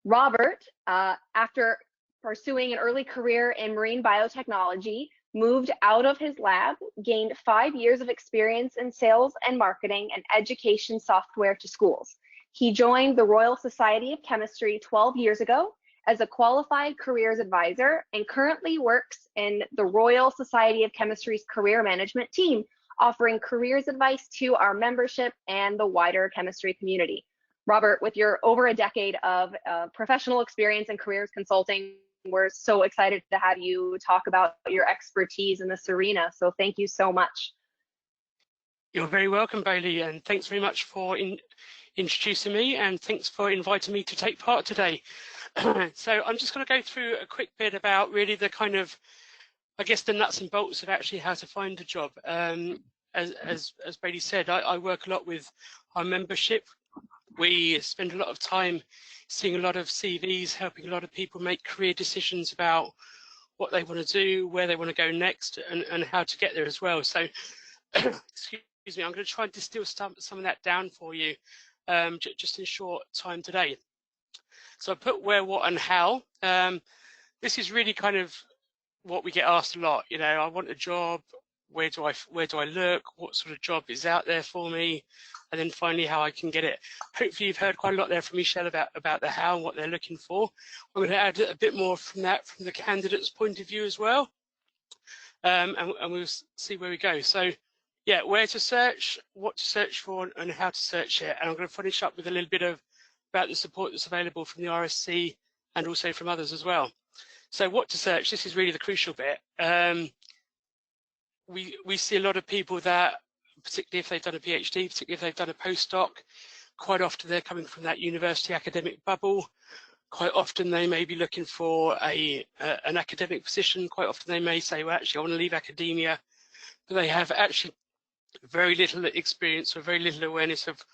Robert, after pursuing an early career in marine biotechnology, moved out of his lab, gained 5 years of experience in sales and marketing and education software to schools. He joined the Royal Society of Chemistry 12 years ago as a qualified careers advisor and currently works in the Royal Society of Chemistry's career management team, offering careers advice to our membership and the wider chemistry community. Robert, with your over a decade of professional experience in careers consulting, we're so excited to have you talk about your expertise in this arena. So thank you so much. You're very welcome, Bailey, and thanks very much for introducing me, and thanks for inviting me to take part today. So I'm just going to go through a quick bit about really the kind of, I guess, the nuts and bolts of actually how to find a job. As Bailey said, I work a lot with our membership. We spend a lot of time seeing a lot of CVs, helping a lot of people make career decisions about what they want to do, where they want to go next, and how to get there as well. So, excuse me, I'm going to try and distill some of that down for you just in short time today. So I put where, what, and how. This is really kind of what we get asked a lot. You know, I want a job. Where do I look? What sort of job is out there for me? And then finally, how I can get it. Hopefully, you've heard quite a lot there from Michelle about the how and what they're looking for. I'm going to add a bit more from that from the candidate's point of view as well, and we'll see where we go. So, yeah, where to search, what to search for, and how to search it. And I'm going to finish up with a little bit about the support that's available from the RSC and also from others as well. So, what to search? This is really the crucial bit. We see a lot of people that, particularly if they've done a PhD, particularly if they've done a postdoc, quite often they're coming from that university academic bubble. Quite often they may be looking for an academic position. Quite often they may say, well, actually, I want to leave academia, but they have actually very little experience or very little awareness of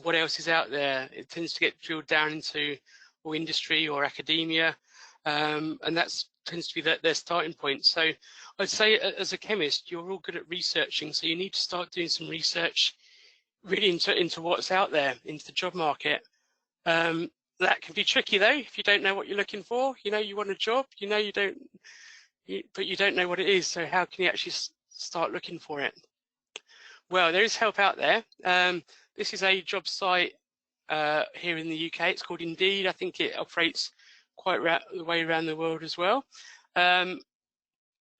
what else is out there. It tends to get drilled down into or industry or academia, and that's tends to be their starting point. So I'd say as a chemist, you're all good at researching, so you need to start doing some research really into what's out there, into the job market. That can be tricky though, if you don't know what you're looking for. You know you want a job, you know but you don't know what it is, so how can you actually start looking for it? Well, there is help out there. This is a job site here in the UK. It's called Indeed. I think it operates quite the way around the world as well. I'm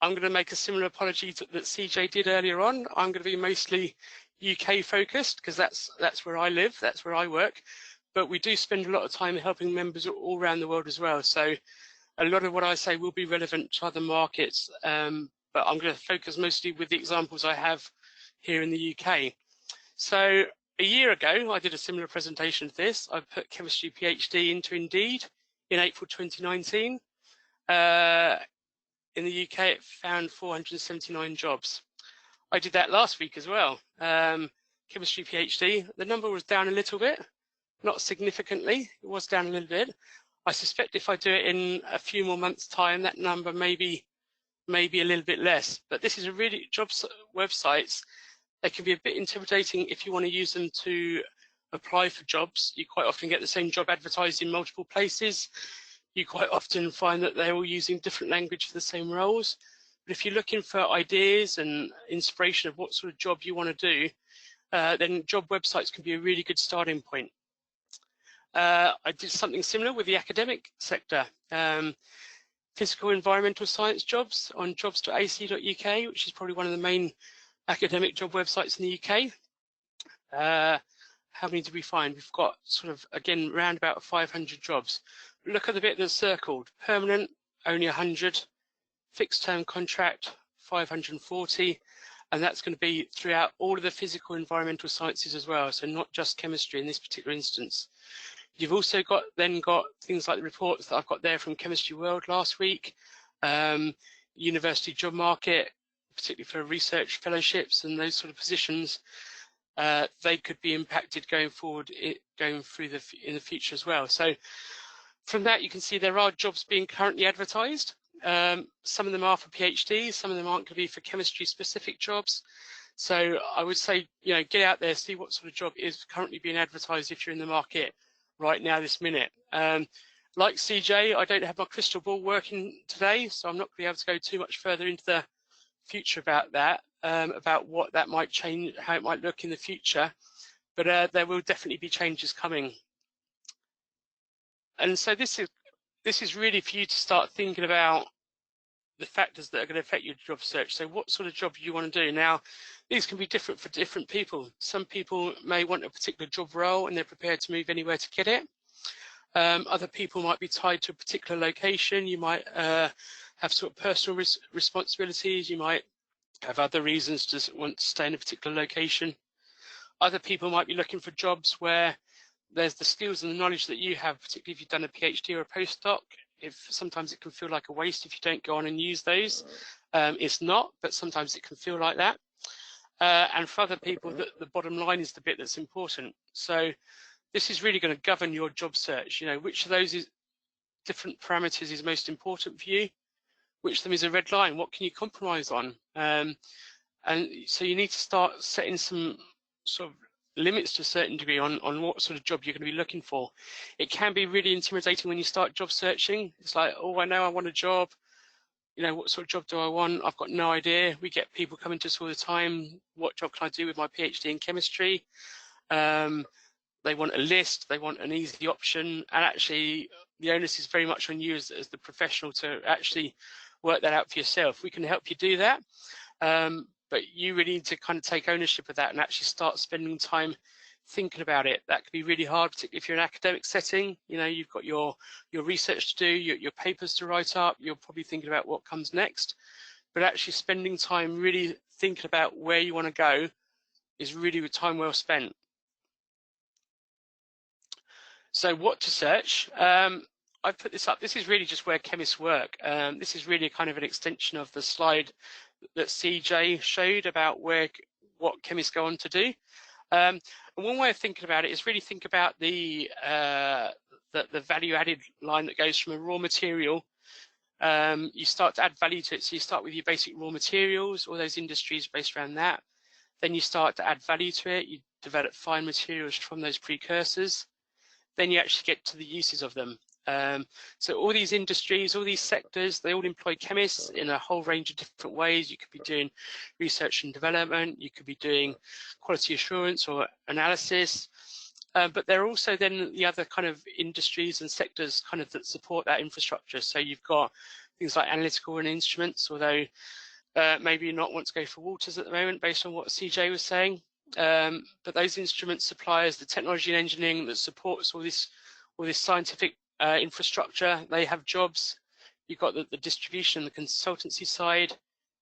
going to make a similar apology that CJ did earlier on. I'm going to be mostly UK focused because that's where I live, that's where I work. But we do spend a lot of time helping members all around the world as well. So a lot of what I say will be relevant to other markets, but I'm going to focus mostly with the examples I have here in the UK. So a year ago, I did a similar presentation to this. I put chemistry PhD into Indeed in April 2019. In the UK, it found 479 jobs. I did that last week as well. Chemistry PhD, the number was down a little bit, not significantly, it was down a little bit. I suspect if I do it in a few more months' time, that number may be a little bit less. But this is a really, jobs websites, they can be a bit intimidating if you want to use them to apply for jobs. You quite often get the same job advertised in multiple places. You quite often find that they're all using different language for the same roles. But if you're looking for ideas and inspiration of what sort of job you want to do, then job websites can be a really good starting point. I did something similar with the academic sector. Physical environmental science jobs on jobs.ac.uk, which is probably one of the main academic job websites in the UK. How many did we find? We've got sort of, again, around about 500 jobs. Look at the bit that's circled. Permanent, only 100. Fixed term contract, 540. And that's going to be throughout all of the physical environmental sciences as well. So not just chemistry in this particular instance. You've also got things like the reports that I've got there from Chemistry World last week, university job market, particularly for research fellowships and those sort of positions. They could be impacted going forward, in the future as well. So from that, you can see there are jobs being currently advertised. Some of them are for PhDs, some of them aren't going to be for chemistry-specific jobs. So I would say, get out there, see what sort of job is currently being advertised if you're in the market right now, this minute. Like CJ, I don't have my crystal ball working today, so I'm not going to be able to go too much further into the future about that, about what that might change, how it might look in the future. But there will definitely be changes coming. And so this is really for you to start thinking about the factors that are going to affect your job search. So what sort of job you want to do. Now, these can be different for different people. Some people may want a particular job role and they're prepared to move anywhere to get it. Other people might be tied to a particular location. You might have sort of personal responsibilities. You might have other reasons to want to stay in a particular location. Other people might be looking for jobs where there's the skills and the knowledge that you have, particularly if you've done a PhD or a postdoc. If sometimes it can feel like a waste if you don't go on and use those. It's not, but sometimes it can feel like that. And for other people, the bottom line is the bit that's important. So this is really going to govern your job search. You know, which of those different parameters is most important for you? Which of them is a red line? What can you compromise on? And so you need to start setting some sort of limits to a certain degree on what sort of job you're going to be looking for. It can be really intimidating when you start job searching. It's like, oh, I know I want a job. You know, what sort of job do I want? I've got no idea. We get people coming to us all the time. What job can I do with my PhD in chemistry? They want a list. They want an easy option. And actually, the onus is very much on you as the professional to actually work that out for yourself. We can help you do that. But you really need to kind of take ownership of that and actually start spending time thinking about it. That can be really hard, particularly if you're in an academic setting. You know, you've got your research to do, your papers to write up. You're probably thinking about what comes next. But actually spending time really thinking about where you want to go is really time well spent. So what to search? I've put this up. This is really just where chemists work. This is really kind of an extension of the slide that CJ showed about what chemists go on to do. And one way of thinking about it is really think about the value added line that goes from a raw material. You start to add value to it. So you start with your basic raw materials, all those industries based around that. Then you start to add value to it. You develop fine materials from those precursors. Then you actually get to the uses of them. So all these industries, all these sectors, they all employ chemists in a whole range of different ways. You could be doing research and development, you could be doing quality assurance or analysis, but there are also then the other kind of industries and sectors kind of that support that infrastructure. So you've got things like analytical and instruments, although maybe you not want to go for waters at the moment based on what CJ was saying. But those instrument suppliers, the technology and engineering that supports all this scientific infrastructure, they have jobs. You've got the distribution, the consultancy side,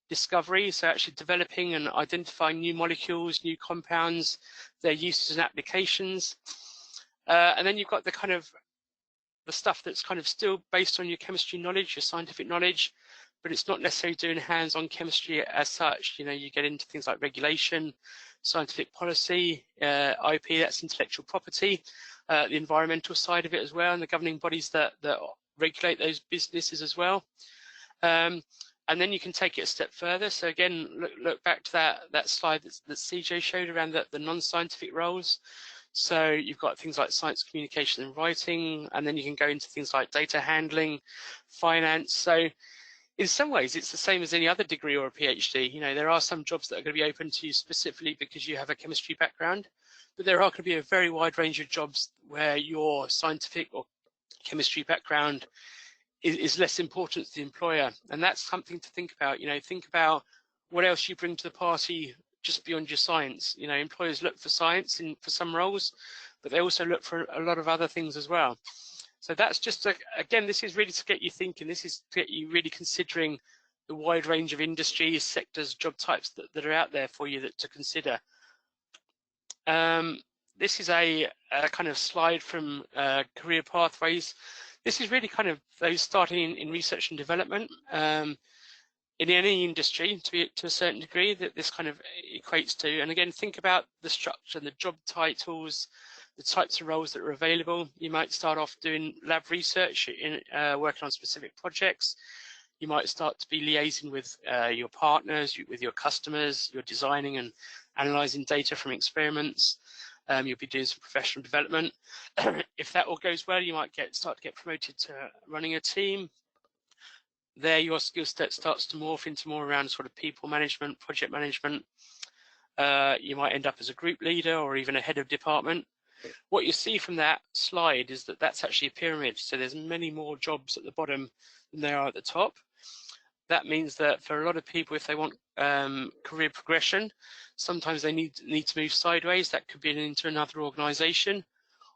discovery, so actually developing and identifying new molecules, new compounds, their uses and applications. And then you've got the kind of the stuff that's kind of still based on your chemistry knowledge, your scientific knowledge, but it's not necessarily doing hands-on chemistry as such. You know, you get into things like regulation, scientific policy, IP, that's intellectual property, the environmental side of it as well, and the governing bodies that regulate those businesses as well. And then you can take it a step further. So again, look back to that slide that CJ showed around the non-scientific roles. So you've got things like science communication and writing, and then you can go into things like data handling, finance. So in some ways, it's the same as any other degree or a PhD. You know, there are some jobs that are going to be open to you specifically because you have a chemistry background, but there are going to be a very wide range of jobs where your scientific or chemistry background is less important to the employer. And that's something to think about. You know, think about what else you bring to the party just beyond your science. You know, employers look for science for some roles, but they also look for a lot of other things as well. So that's just, again, this is really to get you thinking. This is to get you really considering the wide range of industries, sectors, job types that are out there for you to consider. This is a kind of slide from career pathways. This is really kind of those starting in research and development. In any industry, to a certain degree, that this kind of equates to. And again, think about the structure, the job titles, the types of roles that are available. You might start off doing lab research, working on specific projects. You might start to be liaising with your partners, with your customers. You're designing and analysing data from experiments. You'll be doing some professional development. If that all goes well, you might start to get promoted to running a team. There, your skill set starts to morph into more around sort of people management, project management. You might end up as a group leader or even a head of department. What you see from that slide is that that's actually a pyramid. So there's many more jobs at the bottom than there are at the top. That means that for a lot of people, if they want career progression, sometimes they need to move sideways. That could be into another organization,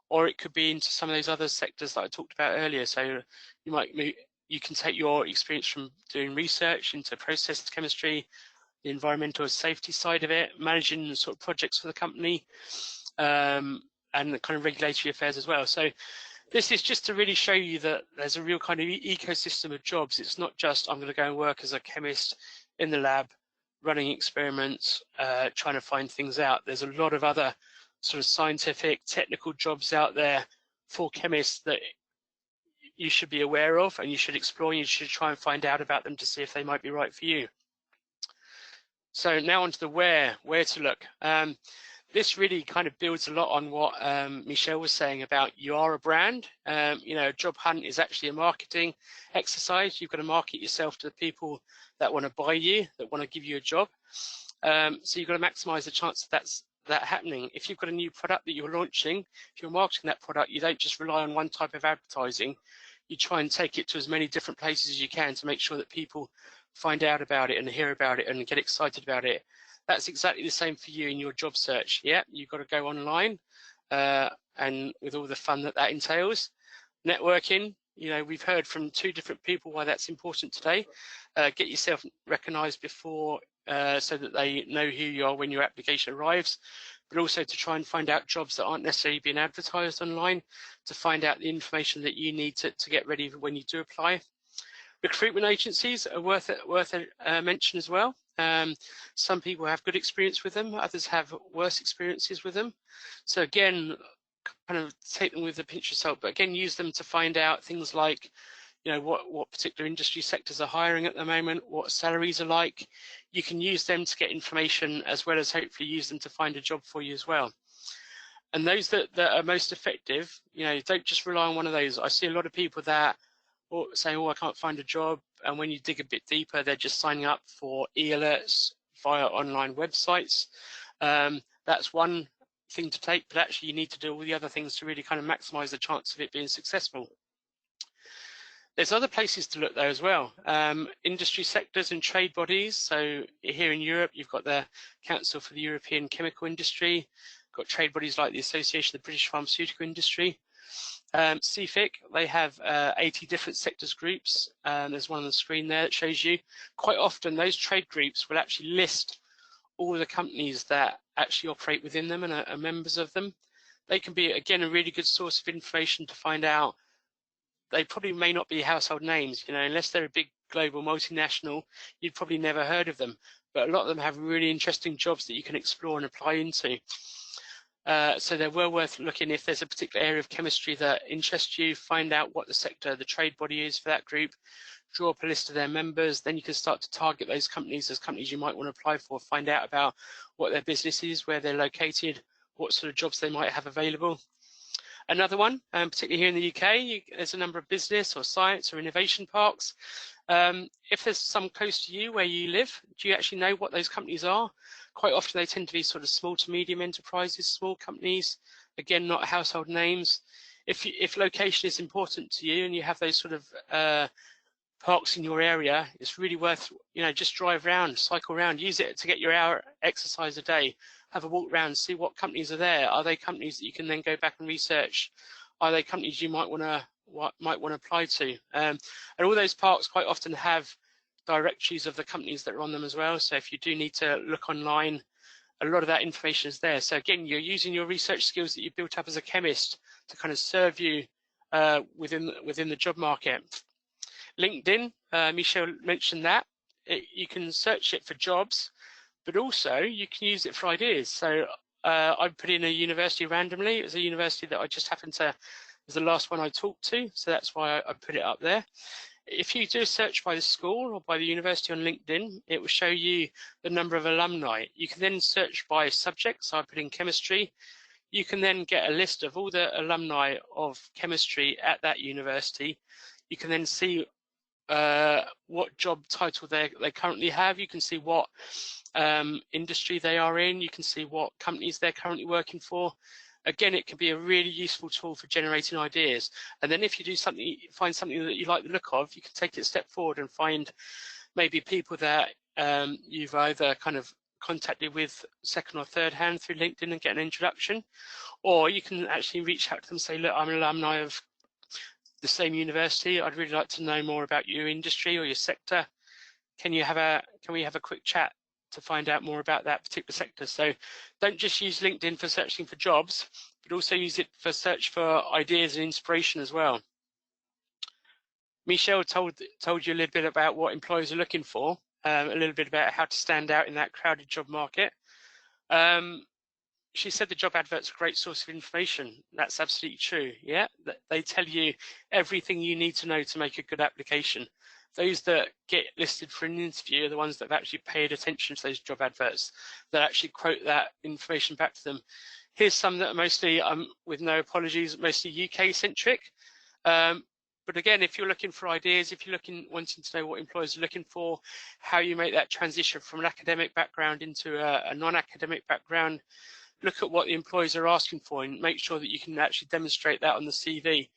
or it could be into some of those other sectors that I talked about earlier. So you might move, you can take your experience from doing research into process chemistry, the environmental safety side of it, managing sort of projects for the company, and the kind of regulatory affairs as well. So this is just to really show you that there's a real kind of ecosystem of jobs. It's not just I'm going to go and work as a chemist in the lab, running experiments, trying to find things out. There's a lot of other sort of scientific, technical jobs out there for chemists that you should be aware of, and you should explore, and you should try and find out about them to see if they might be right for you. So now onto the where to look. This really kind of builds a lot on what Michelle was saying about you are a brand. You know, a job hunt is actually a marketing exercise. You've got to market yourself to the people that want to buy you, that want to give you a job. So you've got to maximize the chance that happening. If you've got a new product that you're launching, if you're marketing that product, you don't just rely on one type of advertising. You try and take it to as many different places as you can to make sure that people find out about it and hear about it and get excited about it. That's exactly the same for you in your job search. Yeah, you've got to go online, and with all the fun that entails. Networking, you know, we've heard from 2 different people why that's important today. Get yourself recognized before, so that they know who you are when your application arrives, but also to try and find out jobs that aren't necessarily being advertised online, to find out the information that you need to get ready when you do apply. Recruitment agencies are worth a mention as well. Some people have good experience with them, others have worse experiences with them. So again, kind of take them with a pinch of salt, but again, use them to find out things like, you know, what particular industry sectors are hiring at the moment, what salaries are like. You can use them to get information as well as hopefully use them to find a job for you as well. And those that are most effective, you know, don't just rely on one of those. I see a lot of people that say, oh, I can't find a job. And when you dig a bit deeper, they're just signing up for e-alerts via online websites. That's one thing to take, but actually you need to do all the other things to really kind of maximize the chance of it being successful. There's other places to look though as well. Industry sectors and trade bodies. So here in Europe, you've got the Council for the European Chemical Industry, got trade bodies like the Association of the British Pharmaceutical Industry. CFIC, they have 80 different sectors groups. There's one on the screen there that shows you. Quite often those trade groups will actually list all the companies that actually operate within them and are members of them. They can be, again, a really good source of information to find out. They probably may not be household names, you know, unless they're a big global multinational, you'd probably never heard of them. But a lot of them have really interesting jobs that you can explore and apply into. So they're well worth looking. If there's a particular area of chemistry that interests you, find out what the sector, the trade body is for that group, draw up a list of their members, then you can start to target those companies as companies you might want to apply for, find out about what their business is, where they're located, what sort of jobs they might have available. Another one, particularly here in the UK, there's a number of business or science or innovation parks. If there's some close to you where you live, do you actually know what those companies are? Quite often they tend to be sort of small to medium enterprises, small companies, again, not household names. If location is important to you and you have those sort of parks in your area, it's really worth, you know, just drive around, cycle around, use it to get your hour exercise a day, have a walk around, see what companies are there. Are they companies that you can then go back and research? Are they companies you might want to apply to? And all those parks quite often have directories of the companies that are on them as well. So if you do need to look online, a lot of that information is there. So again, you're using your research skills that you built up as a chemist to kind of serve you within the job market. LinkedIn, Michelle mentioned that. You can search it for jobs, but also you can use it for ideas. So I put in a university randomly. It was a university that I just happened to, was the last one I talked to, so that's why I put it up there. If you do a search by the school or by the university on LinkedIn, it will show you the number of alumni. You can then search by subject, so I put in chemistry. You can then get a list of all the alumni of chemistry at that university. You can then see what job title they currently have. You can see what industry they are in. You can see what companies they're currently working for. Again, it can be a really useful tool for generating ideas. And then if you do something, find something that you like the look of, you can take it a step forward and find maybe people that you've either kind of contacted with second or third hand through LinkedIn and get an introduction, or you can actually reach out to them and say, look, I'm an alumni of the same university. I'd really like to know more about your industry or your sector. Can we have a quick chat? to find out more about that particular sector. So don't just use LinkedIn for searching for jobs, but also use it for search for ideas and inspiration as well. Michelle told you a little bit about what employers are looking for, a little bit about how to stand out in that crowded job market. She said the job advert's a great source of information. That's absolutely true. Yeah, they tell you everything you need to know to make a good application. Those that get listed for an interview are the ones that have actually paid attention to those job adverts, that actually quote that information back to them. Here's some that are mostly, with no apologies, mostly UK centric. But again, if you're looking for ideas, if you're wanting to know what employers are looking for, how you make that transition from an academic background into a non-academic background, look at what the employers are asking for and make sure that you can actually demonstrate that on the CV.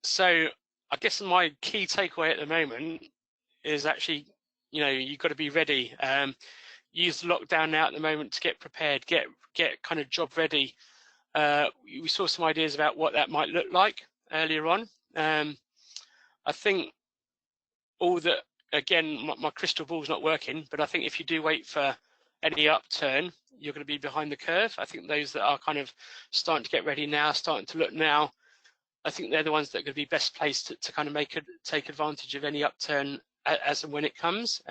So I guess my key takeaway at the moment is actually, you've got to be ready. Use the lockdown now at the moment to get prepared, get kind of job ready. We saw some ideas about what that might look like earlier on. I think all that, again, my crystal ball's not working, but I think if you do wait for any upturn, you're going to be behind the curve. I think those that are kind of starting to get ready now, starting to look now, I think they're the ones that are going to be best placed to kind of take advantage of any upturn as and when it comes.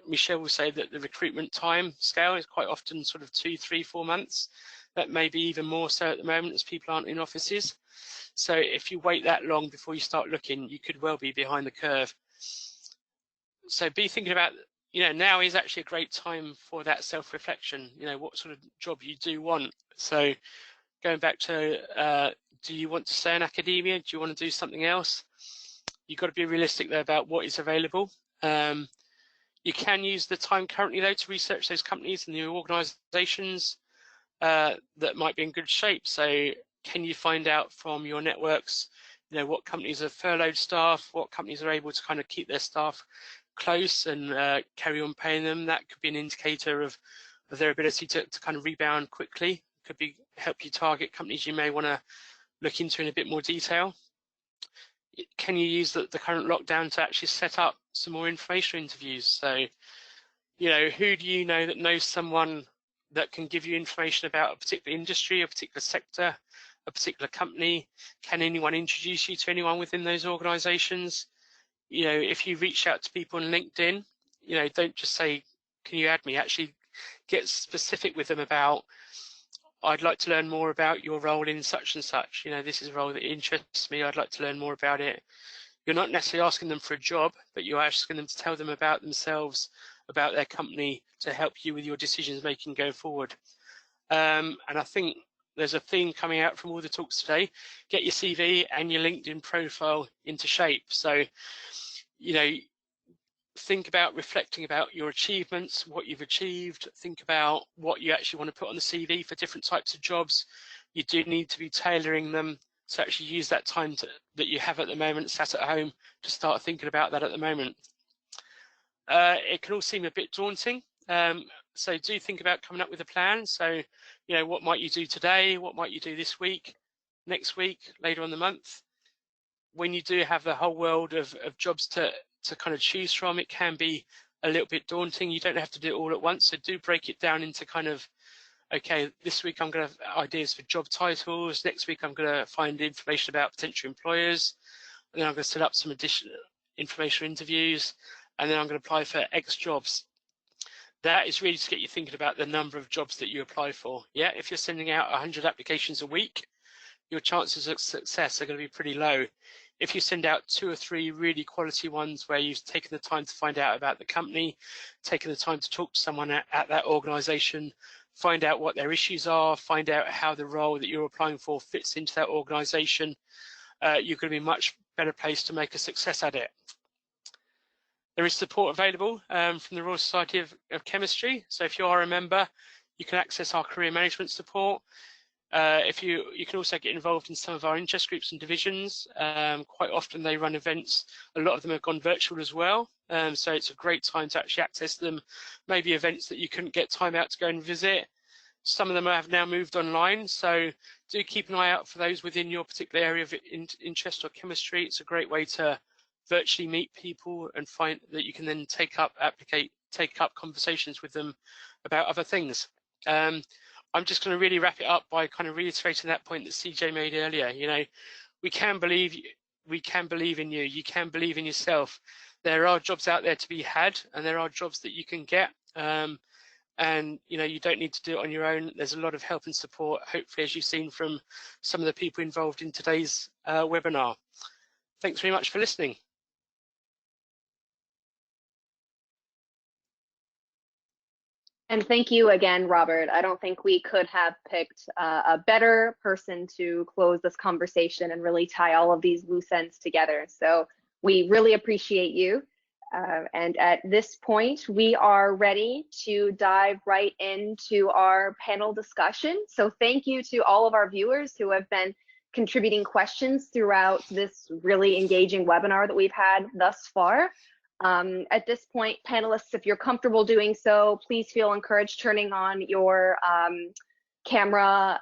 Michelle will say that the recruitment time scale is quite often sort of 2, 3, 4 months. That may be even more so at the moment as people aren't in offices. So if you wait that long before you start looking, you could well be behind the curve. So be thinking about, now is actually a great time for that self-reflection, what sort of job you do want. So going back to, do you want to stay in academia? Do you want to do something else? You've got to be realistic though about what is available. You can use the time currently though to research those companies and the organizations that might be in good shape. So can you find out from your networks, what companies have furloughed staff, what companies are able to kind of keep their staff close and carry on paying them? That could be an indicator of their ability to kind of rebound quickly. Could be help you target companies you may want to look into in a bit more detail. Can you use the current lockdown to actually set up some more information interviews? So, who do you know that knows someone that can give you information about a particular industry, a particular sector, a particular company? Can anyone introduce you to anyone within those organizations? If you reach out to people on LinkedIn, don't just say, can you add me? Actually get specific with them about, I'd like to learn more about your role in such and such. This is a role that interests me. I'd like to learn more about it. You're not necessarily asking them for a job, but you're asking them to tell them about themselves, about their company, to help you with your decisions making going forward. And I think there's a theme coming out from all the talks today. Get your CV and your LinkedIn profile into shape. So, think about reflecting about your achievements, what you've achieved. Think about what you actually want to put on the CV for different types of jobs. You do need to be tailoring them to actually use that time that you have at the moment, sat at home, to start thinking about that at the moment. It can all seem a bit daunting. So do think about coming up with a plan. So, what might you do today? What might you do this week, next week, later on the month? When you do have the whole world of jobs to kind of choose from, it can be a little bit daunting. You don't have to do it all at once. So do break it down into kind of, okay, this week I'm going to have ideas for job titles. Next week I'm going to find information about potential employers. And then I'm going to set up some additional information interviews. And then I'm going to apply for X jobs. That is really to get you thinking about the number of jobs that you apply for. Yeah, if you're sending out 100 applications a week, your chances of success are going to be pretty low. If you send out 2 or 3 really quality ones where you've taken the time to find out about the company, taken the time to talk to someone at that organization, find out what their issues are, find out how the role that you're applying for fits into that organization, you're going to be much better placed to make a success at it. There is support available from the Royal Society of Chemistry. So if you are a member, you can access our career management support. You can also get involved in some of our interest groups and divisions. Quite often they run events. A lot of them have gone virtual as well. So it's a great time to actually access them. Maybe events that you couldn't get time out to go and visit. Some of them have now moved online. So do keep an eye out for those within your particular area of interest or chemistry. It's a great way to virtually meet people and find that you can then take up conversations with them about other things. I'm just going to really wrap it up by kind of reiterating that point that CJ made earlier. You know, we can believe in you. You can believe in yourself. There are jobs out there to be had, and there are jobs that you can get. And you know, you don't need to do it on your own. There's a lot of help and support, hopefully, as you've seen from some of the people involved in today's webinar. Thanks very much for listening. And thank you again, Robert. I don't think we could have picked a better person to close this conversation and really tie all of these loose ends together. So we really appreciate you. And at this point, we are ready to dive right into our panel discussion. So thank you to all of our viewers who have been contributing questions throughout this really engaging webinar that we've had thus far. At this point, panelists, if you're comfortable doing so, please feel encouraged turning on your camera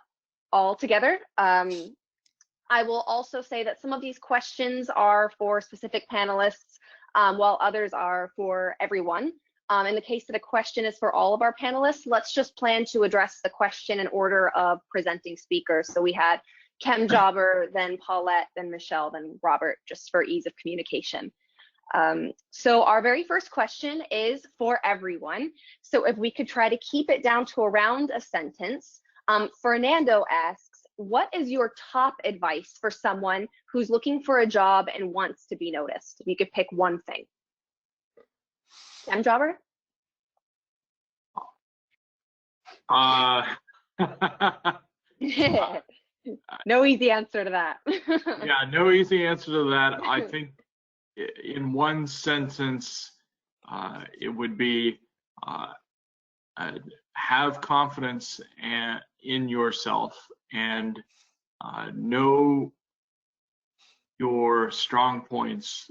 altogether. I will also say that some of these questions are for specific panelists, while others are for everyone. In the case that a question is for all of our panelists, let's just plan to address the question in order of presenting speakers. So we had ChemJobber, then Paulette, then Michelle, then Robert, just for ease of communication. So our very first question is for everyone. So if we could try to keep it down to around a sentence. Fernando asks, what is your top advice for someone who's looking for a job and wants to be noticed? If you could pick one thing. ChemJobber? No easy answer to that. Yeah, no easy answer to that. I think in one sentence, it would be have confidence in yourself and know your strong points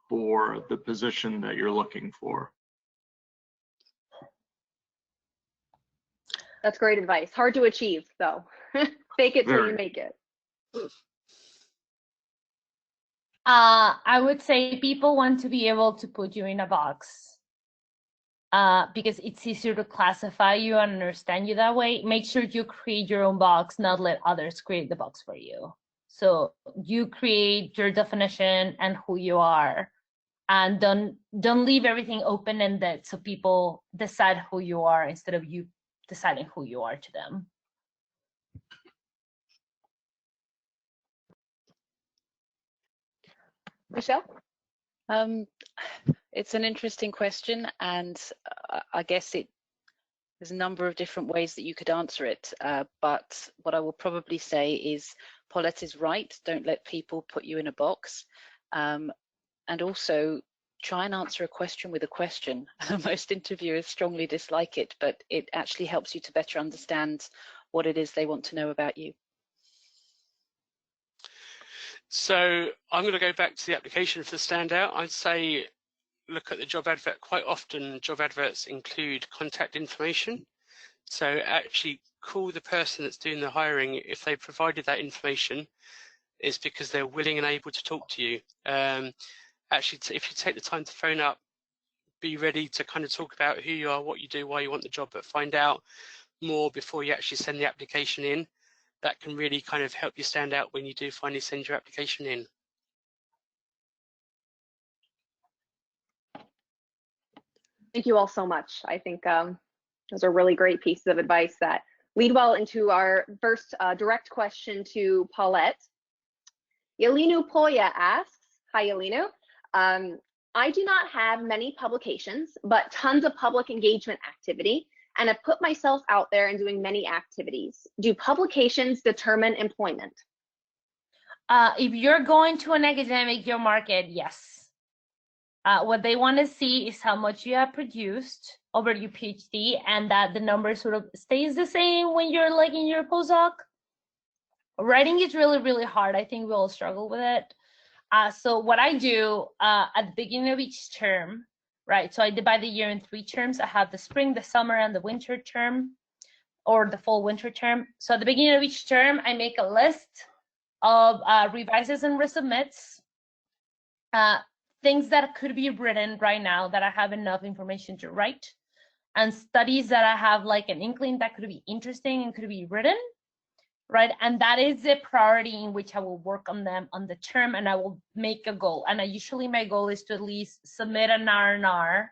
for the position that you're looking for. That's great advice. Hard to achieve, though. Fake it till you make it. I would say people want to be able to put you in a box because it's easier to classify you and understand you that way. Make sure you create your own box, not let others create the box for you. So you create your definition and who you are, and don't leave everything open-ended so people decide who you are instead of you deciding who you are to them. Michelle? It's an interesting question, and I guess there's a number of different ways that you could answer it. But what I will probably say is Paulette is right. Don't let people put you in a box. And also try and answer a question with a question. Most interviewers strongly dislike it, but it actually helps you to better understand what it is they want to know about you. So I'm going to go back to the application for the standout. I'd say look at the job advert. Quite often job adverts include contact information. So actually call the person that's doing the hiring. If they provided that information, it's because they're willing and able to talk to you. Actually, if you take the time to phone up, be ready to kind of talk about who you are, what you do, why you want the job, but find out more before you actually send the application in. That can really kind of help you stand out when you do finally send your application in. Thank you all so much. I think those are really great pieces of advice that lead well into our first direct question to Paulette. Yelinu Poya asks, hi Yelinu, I do not have many publications, but tons of public engagement activity, and have put myself out there and doing many activities. Do publications determine employment? If you're going to an academic job market, yes. What they want to see is how much you have produced over your PhD, and that the number sort of stays the same when you're like in your postdoc. Writing is really, really hard. I think we all struggle with it. So what I do at the beginning of each term, right? So I divide the year in 3 terms. I have the spring, the summer, and the winter term, or the fall winter term. So at the beginning of each term, I make a list of revises and resubmits. things that could be written right now that I have enough information to write, and studies that I have like an inkling that could be interesting and could be written, right? And that is the priority in which I will work on them on the term, and I will make a goal. And usually my goal is to at least submit an R&R,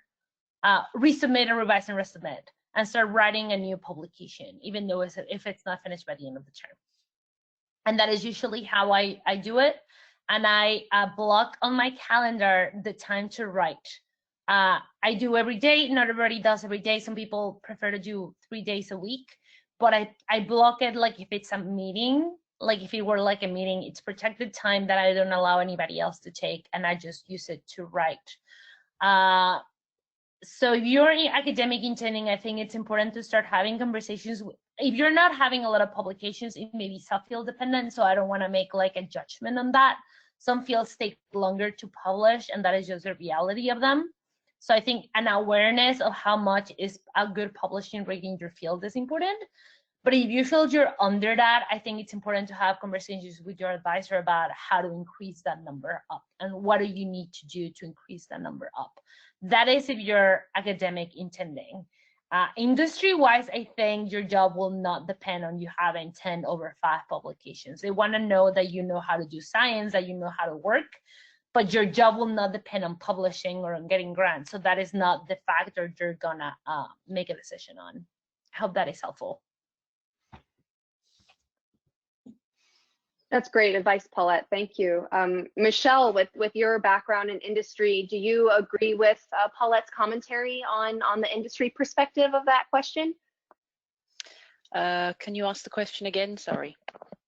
resubmit and revise and resubmit, and start writing a new publication, even though if it's not finished by the end of the term. And that is usually how I do it. And I block on my calendar the time to write. I do every day. Not everybody does every day. Some people prefer to do 3 days a week, but I block it like if it's a meeting, like if it were like a meeting, it's protected time that I don't allow anybody else to take, and I just use it to write. So if you're academic intending, I think it's important to start having conversations. If you're not having a lot of publications, it may be subfield dependent, so I don't want to make like a judgment on that. Some fields take longer to publish, and that is just the reality of them. So I think an awareness of how much is a good publishing rate in your field is important. But if you feel you're under that, I think it's important to have conversations with your advisor about how to increase that number up and what do you need to do to increase that number up. That is if you're academic intending. Industry-wise, I think your job will not depend on you having 10 over 5 publications. They want to know that you know how to do science, that you know how to work, but your job will not depend on publishing or on getting grants. So that is not the factor you're gonna make a decision on. I hope that is helpful. That's great advice, Paulette. Thank you. Michelle, with your background in industry, do you agree with Paulette's commentary on the industry perspective of that question? Can you ask the question again? Sorry.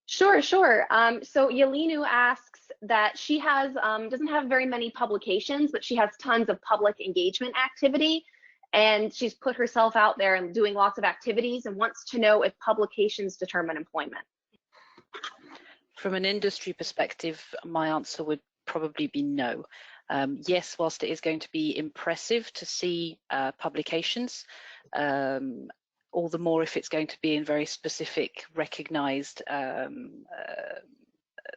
Sure. So Yelinu asks that she has doesn't have very many publications, but she has tons of public engagement activity, and she's put herself out there and doing lots of activities and wants to know if publications determine employment. From an industry perspective, my answer would probably be no. Yes, whilst it is going to be impressive to see publications, all the more if it's going to be in very specific, recognized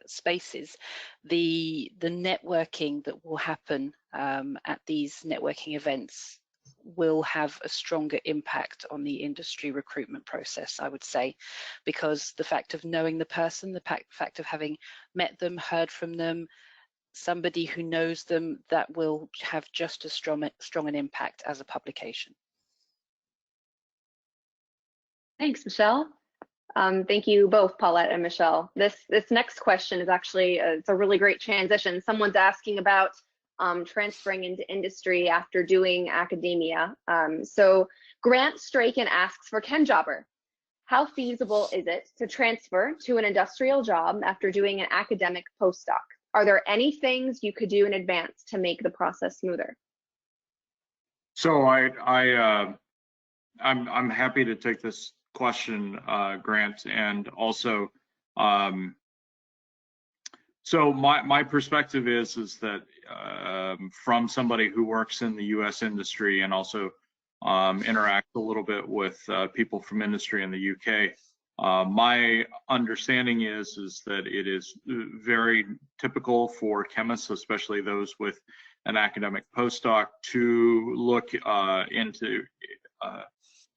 spaces, the networking that will happen at these networking events will have a stronger impact on the industry recruitment process, I would say, because the fact of knowing the person, the fact of having met them, heard from them, somebody who knows them, that will have just as strong an impact as a publication. Thanks, Michelle. Thank you both, Paulette and Michelle. This next question is actually it's a really great transition. Someone's asking about transferring into industry after doing academia. So Grant Straken asks for ChemJobber. How feasible is it to transfer to an industrial job after doing an academic postdoc? Are there any things you could do in advance to make the process smoother? So I'm happy to take this question, Grant, and also so my perspective is that from somebody who works in the U.S. industry and also interacts a little bit with people from industry in the U.K., my understanding is that it is very typical for chemists, especially those with an academic postdoc, to look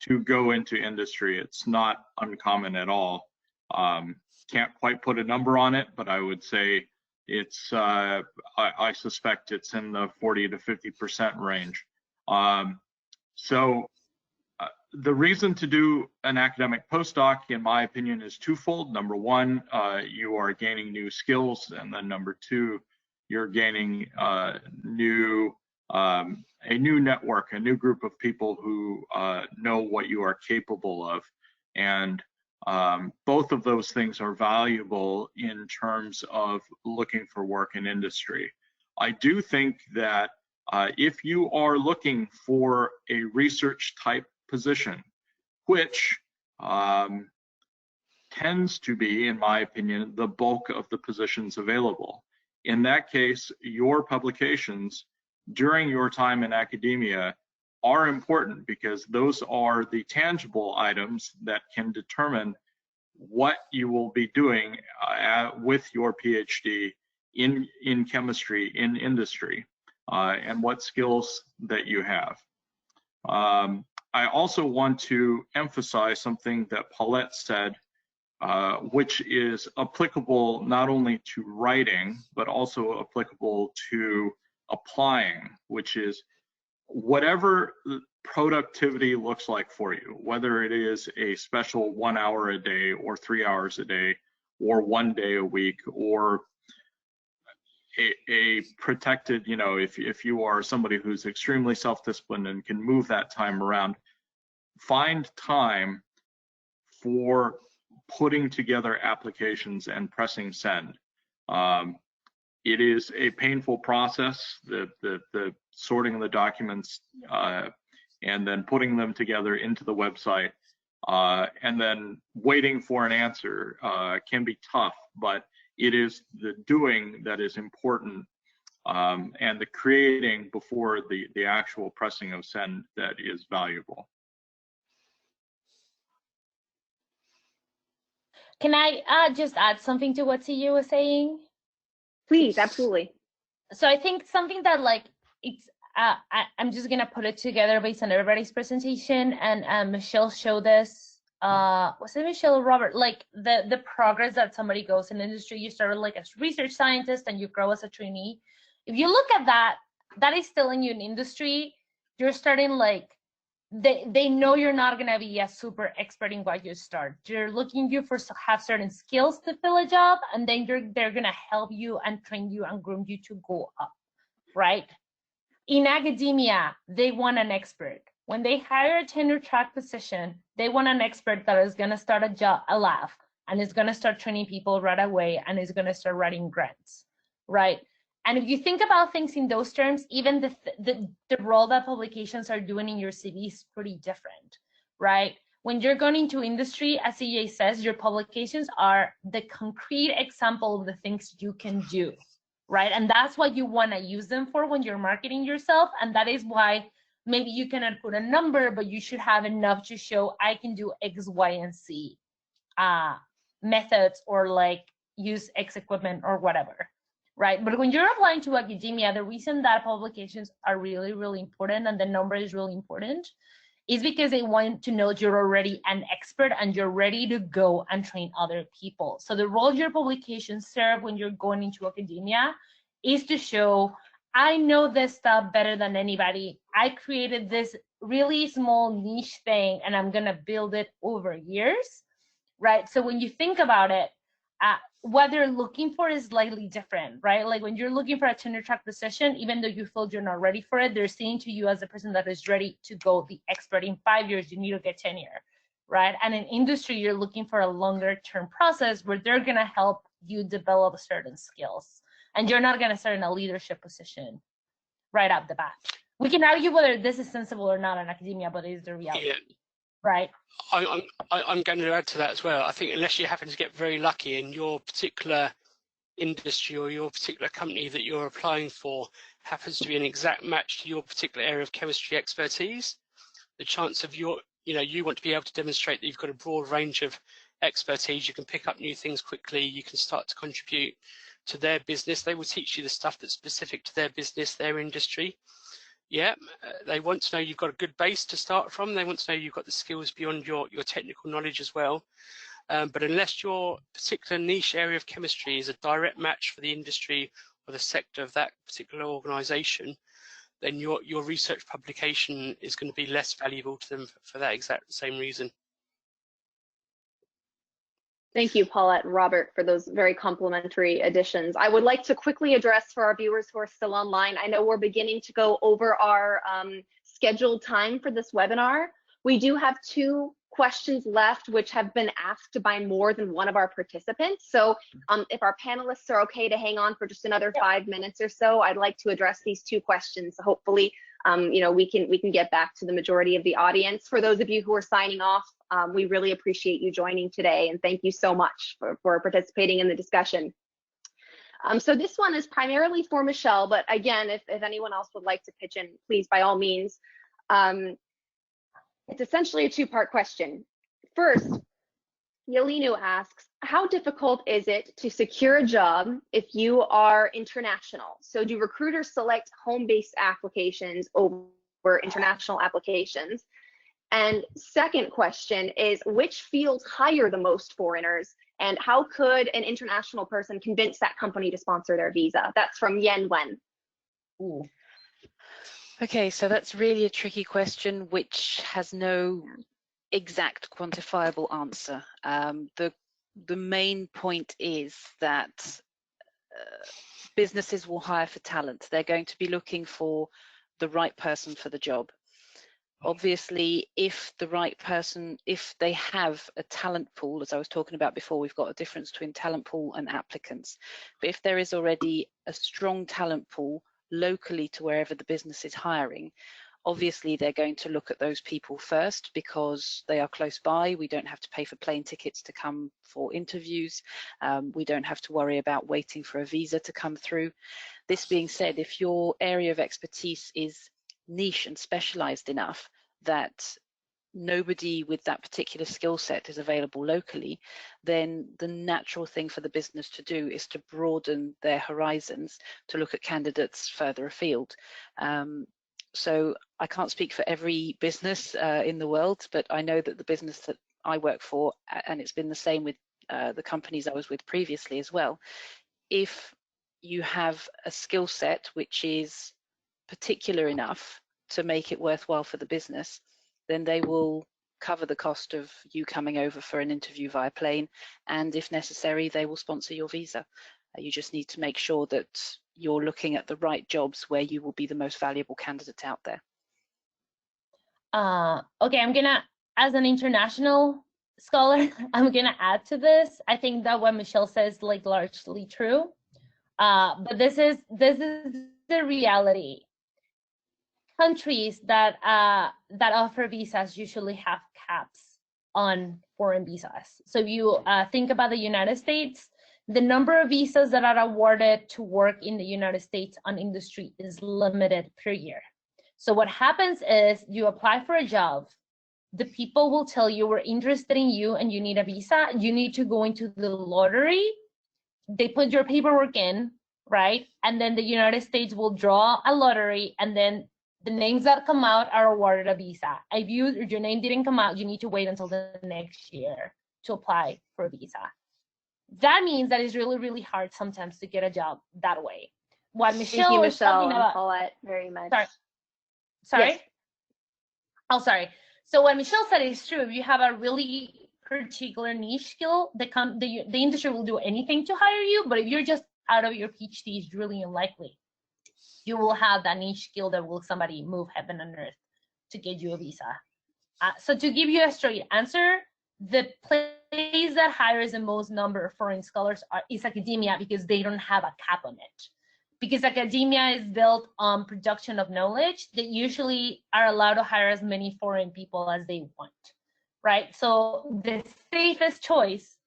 to go into industry. It's not uncommon at all. Can't quite put a number on it, but I would say it's I suspect it's in the 40 to 50% range. So the reason to do an academic postdoc, in my opinion, is twofold. Number one, you are gaining new skills, and then number two, you're gaining a new network, a new group of people who know what you are capable of. And both of those things are valuable in terms of looking for work in industry. I do think that if you are looking for a research type position, which tends to be, in my opinion, the bulk of the positions available, in that case, your publications during your time in academia are important, because those are the tangible items that can determine what you will be doing with your PhD in chemistry, in industry, and what skills that you have. I also want to emphasize something that Paulette said, which is applicable not only to writing, but also applicable to applying, which is whatever productivity looks like for you, whether it is a special 1 hour a day or 3 hours a day or 1 day a week, or a protected, you know, if you are somebody who's extremely self-disciplined and can move that time around, find time for putting together applications and pressing send. It is a painful process, the sorting of the documents and then putting them together into the website, and then waiting for an answer can be tough, but it is the doing that is important, and the creating before the actual pressing of send that is valuable. Can I just add something to what CJ was saying? Please, absolutely. So I think something that like it's I'm just gonna put it together based on everybody's presentation, and Michelle showed this. Was it Michelle or Robert? Like the progress that somebody goes in industry. You started like as research scientist and you grow as a trainee. If you look at that, that is still in your industry. You're starting like they know you're not gonna be a super expert in what you start. They're looking you for have certain skills to fill a job, and then they're gonna help you and train you and groom you to go up, right? In academia, they want an expert. When they hire a tenure track position, they want an expert that is gonna start a lab and is gonna start training people right away and is gonna start writing grants, right? And if you think about things in those terms, even the role that publications are doing in your CV is pretty different, right? When you're going into industry, as CJ says, your publications are the concrete example of the things you can do, right? And that's what you want to use them for when you're marketing yourself. And that is why maybe you cannot put a number, but you should have enough to show I can do X, Y, and Z methods, or like use X equipment or whatever. Right, but when you're applying to academia, the reason that publications are really, really important and the number is really important is because they want to know you're already an expert and you're ready to go and train other people. So the role your publications serve when you're going into academia is to show, I know this stuff better than anybody. I created this really small niche thing and I'm gonna build it over years, right? So when you think about it, what they're looking for is slightly different, right? Like when you're looking for a tenure track position, even though you feel you're not ready for it, they're seeing to you as the person that is ready to go the expert. In 5 years, you need to get tenure, right? And in industry, you're looking for a longer term process where they're gonna help you develop certain skills. And you're not gonna start in a leadership position right off the bat. We can argue whether this is sensible or not in academia, but it is the reality. Yeah. Right. I'm going to add to that as well. I think unless you happen to get very lucky in your particular industry or your particular company that you're applying for happens to be an exact match to your particular area of chemistry expertise, the chance of you want to be able to demonstrate that you've got a broad range of expertise, you can pick up new things quickly, you can start to contribute to their business. They will teach you the stuff that's specific to their business, their industry. Yeah, they want to know you've got a good base to start from. They want to know you've got the skills beyond your technical knowledge as well. But unless your particular niche area of chemistry is a direct match for the industry or the sector of that particular organization, then your research publication is going to be less valuable to them for that exact same reason. Thank you, Paulette and Robert, for those very complimentary additions. I would like to quickly address for our viewers who are still online. I know we're beginning to go over our scheduled time for this webinar. We do have 2 questions left, which have been asked by more than one of our participants. So if our panelists are okay to hang on for just another 5 minutes or so, I'd like to address these 2 questions. So hopefully, we can get back to the majority of the audience. For those of you who are signing off, we really appreciate you joining today, and thank you so much for participating in the discussion. So this one is primarily for Michelle, but again, if anyone else would like to pitch in, please, by all means. It's essentially a 2-part question. First, Yelinu asks, how difficult is it to secure a job if you are international? So do recruiters select home-based applications over international applications? And second question is, which fields hire the most foreigners? And how could an international person convince that company to sponsor their visa? That's from Yen Wen. Ooh. Okay, so that's really a tricky question, which has no exact quantifiable answer. The main point is that businesses will hire for talent. They're going to be looking for the right person for the job. Obviously, if the right person, if they have a talent pool, as I was talking about before, we've got a difference between talent pool and applicants. But if there is already a strong talent pool locally to wherever the business is hiring, obviously they're going to look at those people first because they are close by. We don't have to pay for plane tickets to come for interviews. We don't have to worry about waiting for a visa to come through. This being said, if your area of expertise is niche and specialized enough that nobody with that particular skill set is available locally, then the natural thing for the business to do is to broaden their horizons to look at candidates further afield. So I can't speak for every business in the world, but I know that the business that I work for, and it's been the same with the companies I was with previously as well, if you have a skill set which is particular enough to make it worthwhile for the business, then they will cover the cost of you coming over for an interview via plane, and if necessary, they will sponsor your visa. You just need to make sure that you're looking at the right jobs where you will be the most valuable candidate out there. Okay, I'm gonna, as an international scholar, I'm gonna add to this. I think that what Michelle says is like largely true, but this is the reality. Countries that offer visas usually have caps on foreign visas. So if you think about the United States, the number of visas that are awarded to work in the United States on industry is limited per year. So what happens is you apply for a job, the people will tell you we're interested in you and you need a visa, you need to go into the lottery, they put your paperwork in, right? And then the United States will draw a lottery, and then the names that come out are awarded a visa. If your name didn't come out, you need to wait until the next year to apply for a visa. That means that it's really, really hard sometimes to get a job that way. What Michelle Thank you, was Michelle talking and about, Paulette, very much. Sorry? Yes. Oh, sorry. So what Michelle said is true. If you have a really particular niche skill, the industry will do anything to hire you, but if you're just out of your PhD, it's really unlikely. You will have that niche skill that will somebody move heaven and earth to get you a visa. So to give you a straight answer, the place that hires the most number of foreign scholars is academia, because they don't have a cap on it. Because academia is built on production of knowledge, they usually are allowed to hire as many foreign people as they want, right? So the safest choice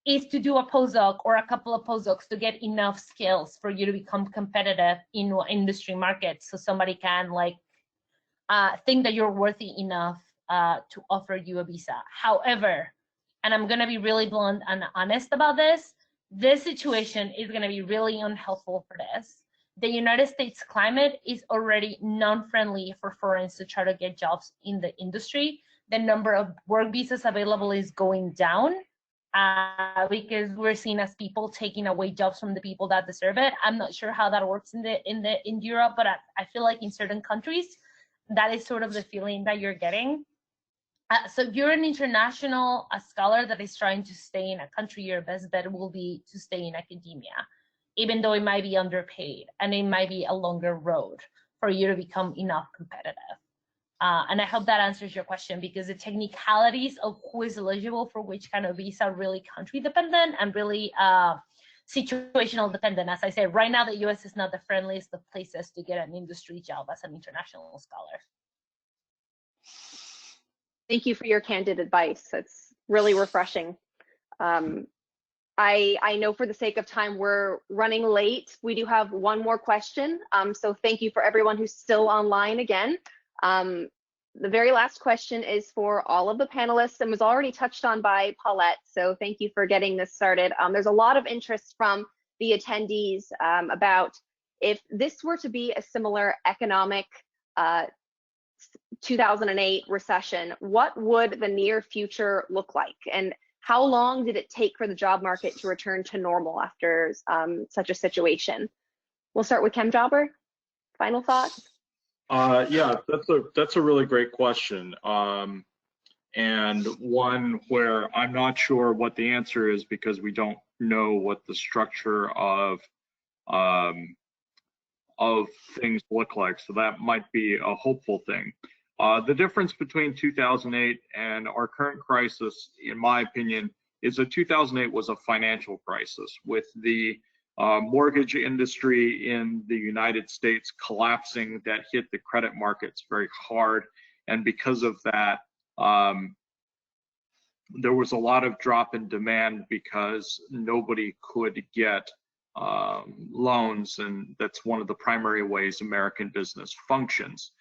is to do a postdoc or a couple of postdocs to get enough skills for you to become competitive in industry markets, so somebody can like think that you're worthy enough to offer you a visa. However, and I'm gonna be really blunt and honest about this situation is gonna be really unhelpful for this. The United States climate is already non-friendly for foreigners to try to get jobs in the industry. The number of work visas available is going down because we're seen as people taking away jobs from the people that deserve it. I'm not sure how that works in Europe, but I feel like in certain countries, that is sort of the feeling that you're getting. So if you're an international scholar that is trying to stay in a country, your best bet will be to stay in academia, even though it might be underpaid and it might be a longer road for you to become enough competitive. And I hope that answers your question, because the technicalities of who is eligible for which kind of visa are really country dependent and really situational dependent. As I said, right now the US is not the friendliest of places to get an industry job as an international scholar. Thank you for your candid advice. It's really refreshing. I know for the sake of time, we're running late. We do have one more question. So thank you for everyone who's still online again. the very last question is for all of the panelists and was already touched on by Paulette, so thank you for getting this started. There's a lot of interest from the attendees about if this were to be a similar economic 2008 recession, what would the near future look like? And how long did it take for the job market to return to normal after such a situation? We'll start with ChemJobber. Final thoughts? Yeah, that's a really great question, and one where I'm not sure what the answer is because we don't know what the structure of things look like. So that might be a hopeful thing. The difference between 2008 and our current crisis, in my opinion, is that 2008 was a financial crisis with the mortgage industry in the United States collapsing. That hit the credit markets very hard, and because of that, there was a lot of drop in demand because nobody could get loans, and that's one of the primary ways American business functions.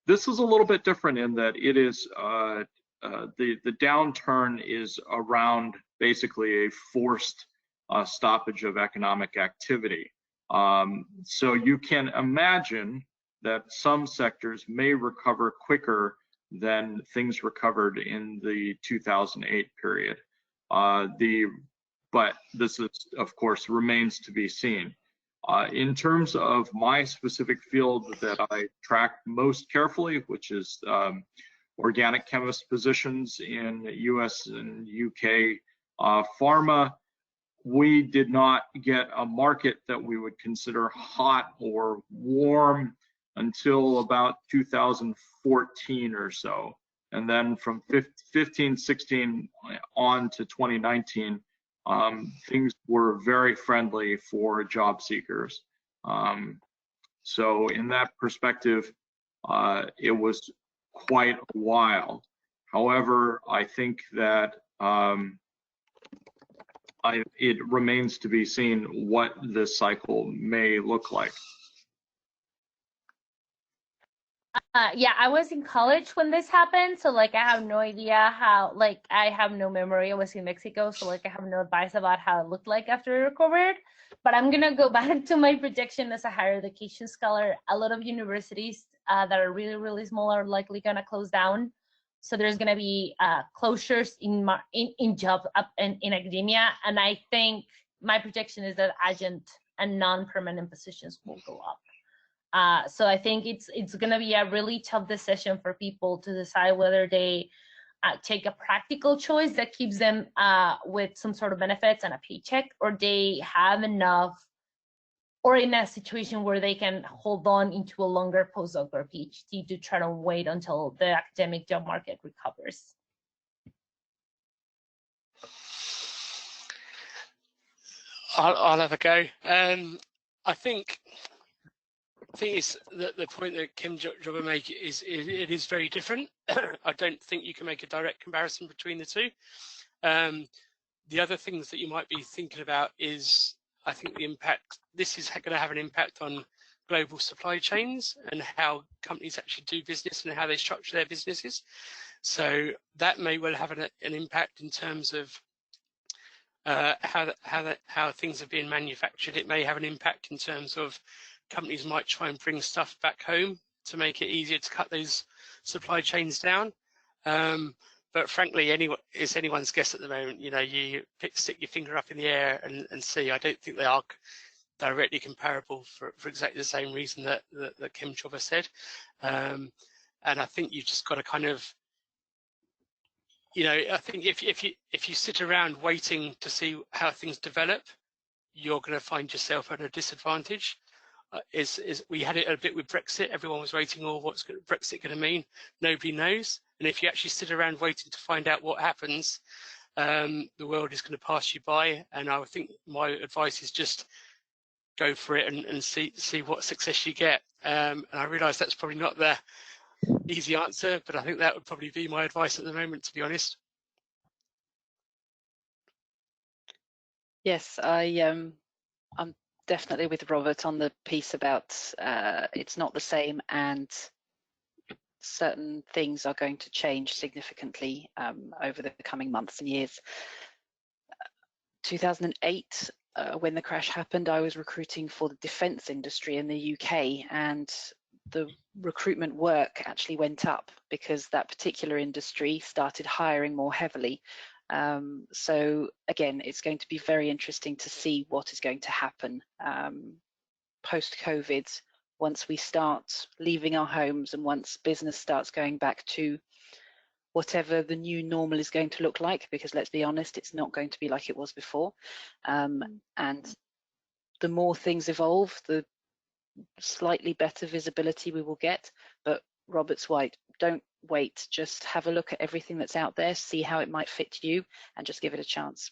This is a little bit different in that it is the downturn is around basically a forced stoppage of economic activity. So you can imagine that some sectors may recover quicker than things recovered in the 2008 period. But this is, of course, remains to be seen. In terms of my specific field that I track most carefully, which is organic chemist positions in US and UK pharma, we did not get a market that we would consider hot or warm until about 2014 or so. And then from 15, 16 on to 2019, things were very friendly for job seekers. So in that perspective, it was quite a while. However, I think that it remains to be seen what this cycle may look like. Yeah, I was in college when this happened, so like I have no idea how, like I have no memory. I was in Mexico, so like I have no advice about how it looked like after it recovered. But I'm gonna go back to my projection as a higher education scholar. A lot of universities that are really, really small are likely gonna close down. So there's gonna be closures in job in academia, and I think my projection is that adjunct and non-permanent positions will go up. So I think it's going to be a really tough decision for people to decide whether they take a practical choice that keeps them with some sort of benefits and a paycheck, or they have enough, or in a situation where they can hold on into a longer postdoc or PhD to try to wait until the academic job market recovers. I'll have a go. I think it's the point that ChemJobber make is it is very different. I don't think you can make a direct comparison between the two. The other things that you might be thinking about is, I think the impact, this is going to have an impact on global supply chains and how companies actually do business and how they structure their businesses. So that may well have an impact in terms of how things are being manufactured. It may have an impact in terms of companies might try and bring stuff back home to make it easier to cut those supply chains down. But frankly, it's anyone's guess at the moment. You know, you stick your finger up in the air and see. I don't think they are directly comparable for exactly the same reason that ChemJobber said. And I think you've just got to kind of, you know, I think if you sit around waiting to see how things develop, you're going to find yourself at a disadvantage. We had it a bit with Brexit. Everyone was waiting, what's Brexit going to mean? Nobody knows. And if you actually sit around waiting to find out what happens, the world is going to pass you by. And I think my advice is just go for it and see what success you get. And I realise that's probably not the easy answer, but I think that would probably be my advice at the moment, to be honest. Yes, I'm definitely with Robert on the piece about it's not the same, and certain things are going to change significantly over the coming months and years. 2008, when the crash happened, I was recruiting for the defence industry in the UK, and the recruitment work actually went up because that particular industry started hiring more heavily. So again, it's going to be very interesting to see what is going to happen post-COVID, once we start leaving our homes and once business starts going back to whatever the new normal is going to look like, because let's be honest, it's not going to be like it was before. And the more things evolve, the slightly better visibility we will get. But Robert's right, don't wait, just have a look at everything that's out there, see how it might fit you, and just give it a chance.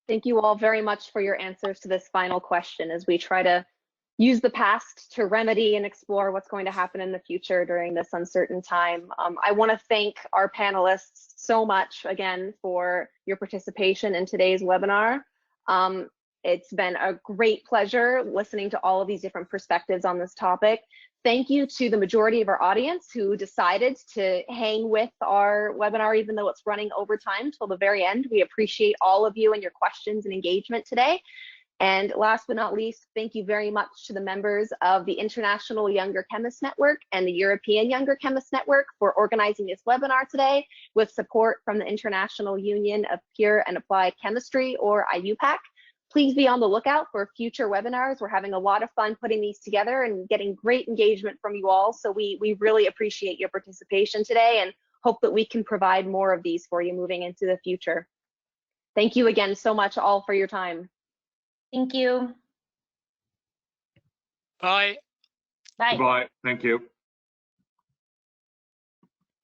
Thank you all very much for your answers to this final question as we try to use the past to remedy and explore what's going to happen in the future during this uncertain time. I want to thank our panelists so much again for your participation in today's webinar. It's been a great pleasure listening to all of these different perspectives on this topic. Thank you to the majority of our audience who decided to hang with our webinar, even though it's running over time till the very end. We appreciate all of you and your questions and engagement today. And last but not least, thank you very much to the members of the International Younger Chemists Network and the European Younger Chemists Network for organizing this webinar today with support from the International Union of Pure and Applied Chemistry, or IUPAC. Please be on the lookout for future webinars. We're having a lot of fun putting these together and getting great engagement from you all. So we really appreciate your participation today and hope that we can provide more of these for you moving into the future. Thank you again so much all for your time. Thank you. Bye. Bye. Bye. Thank you.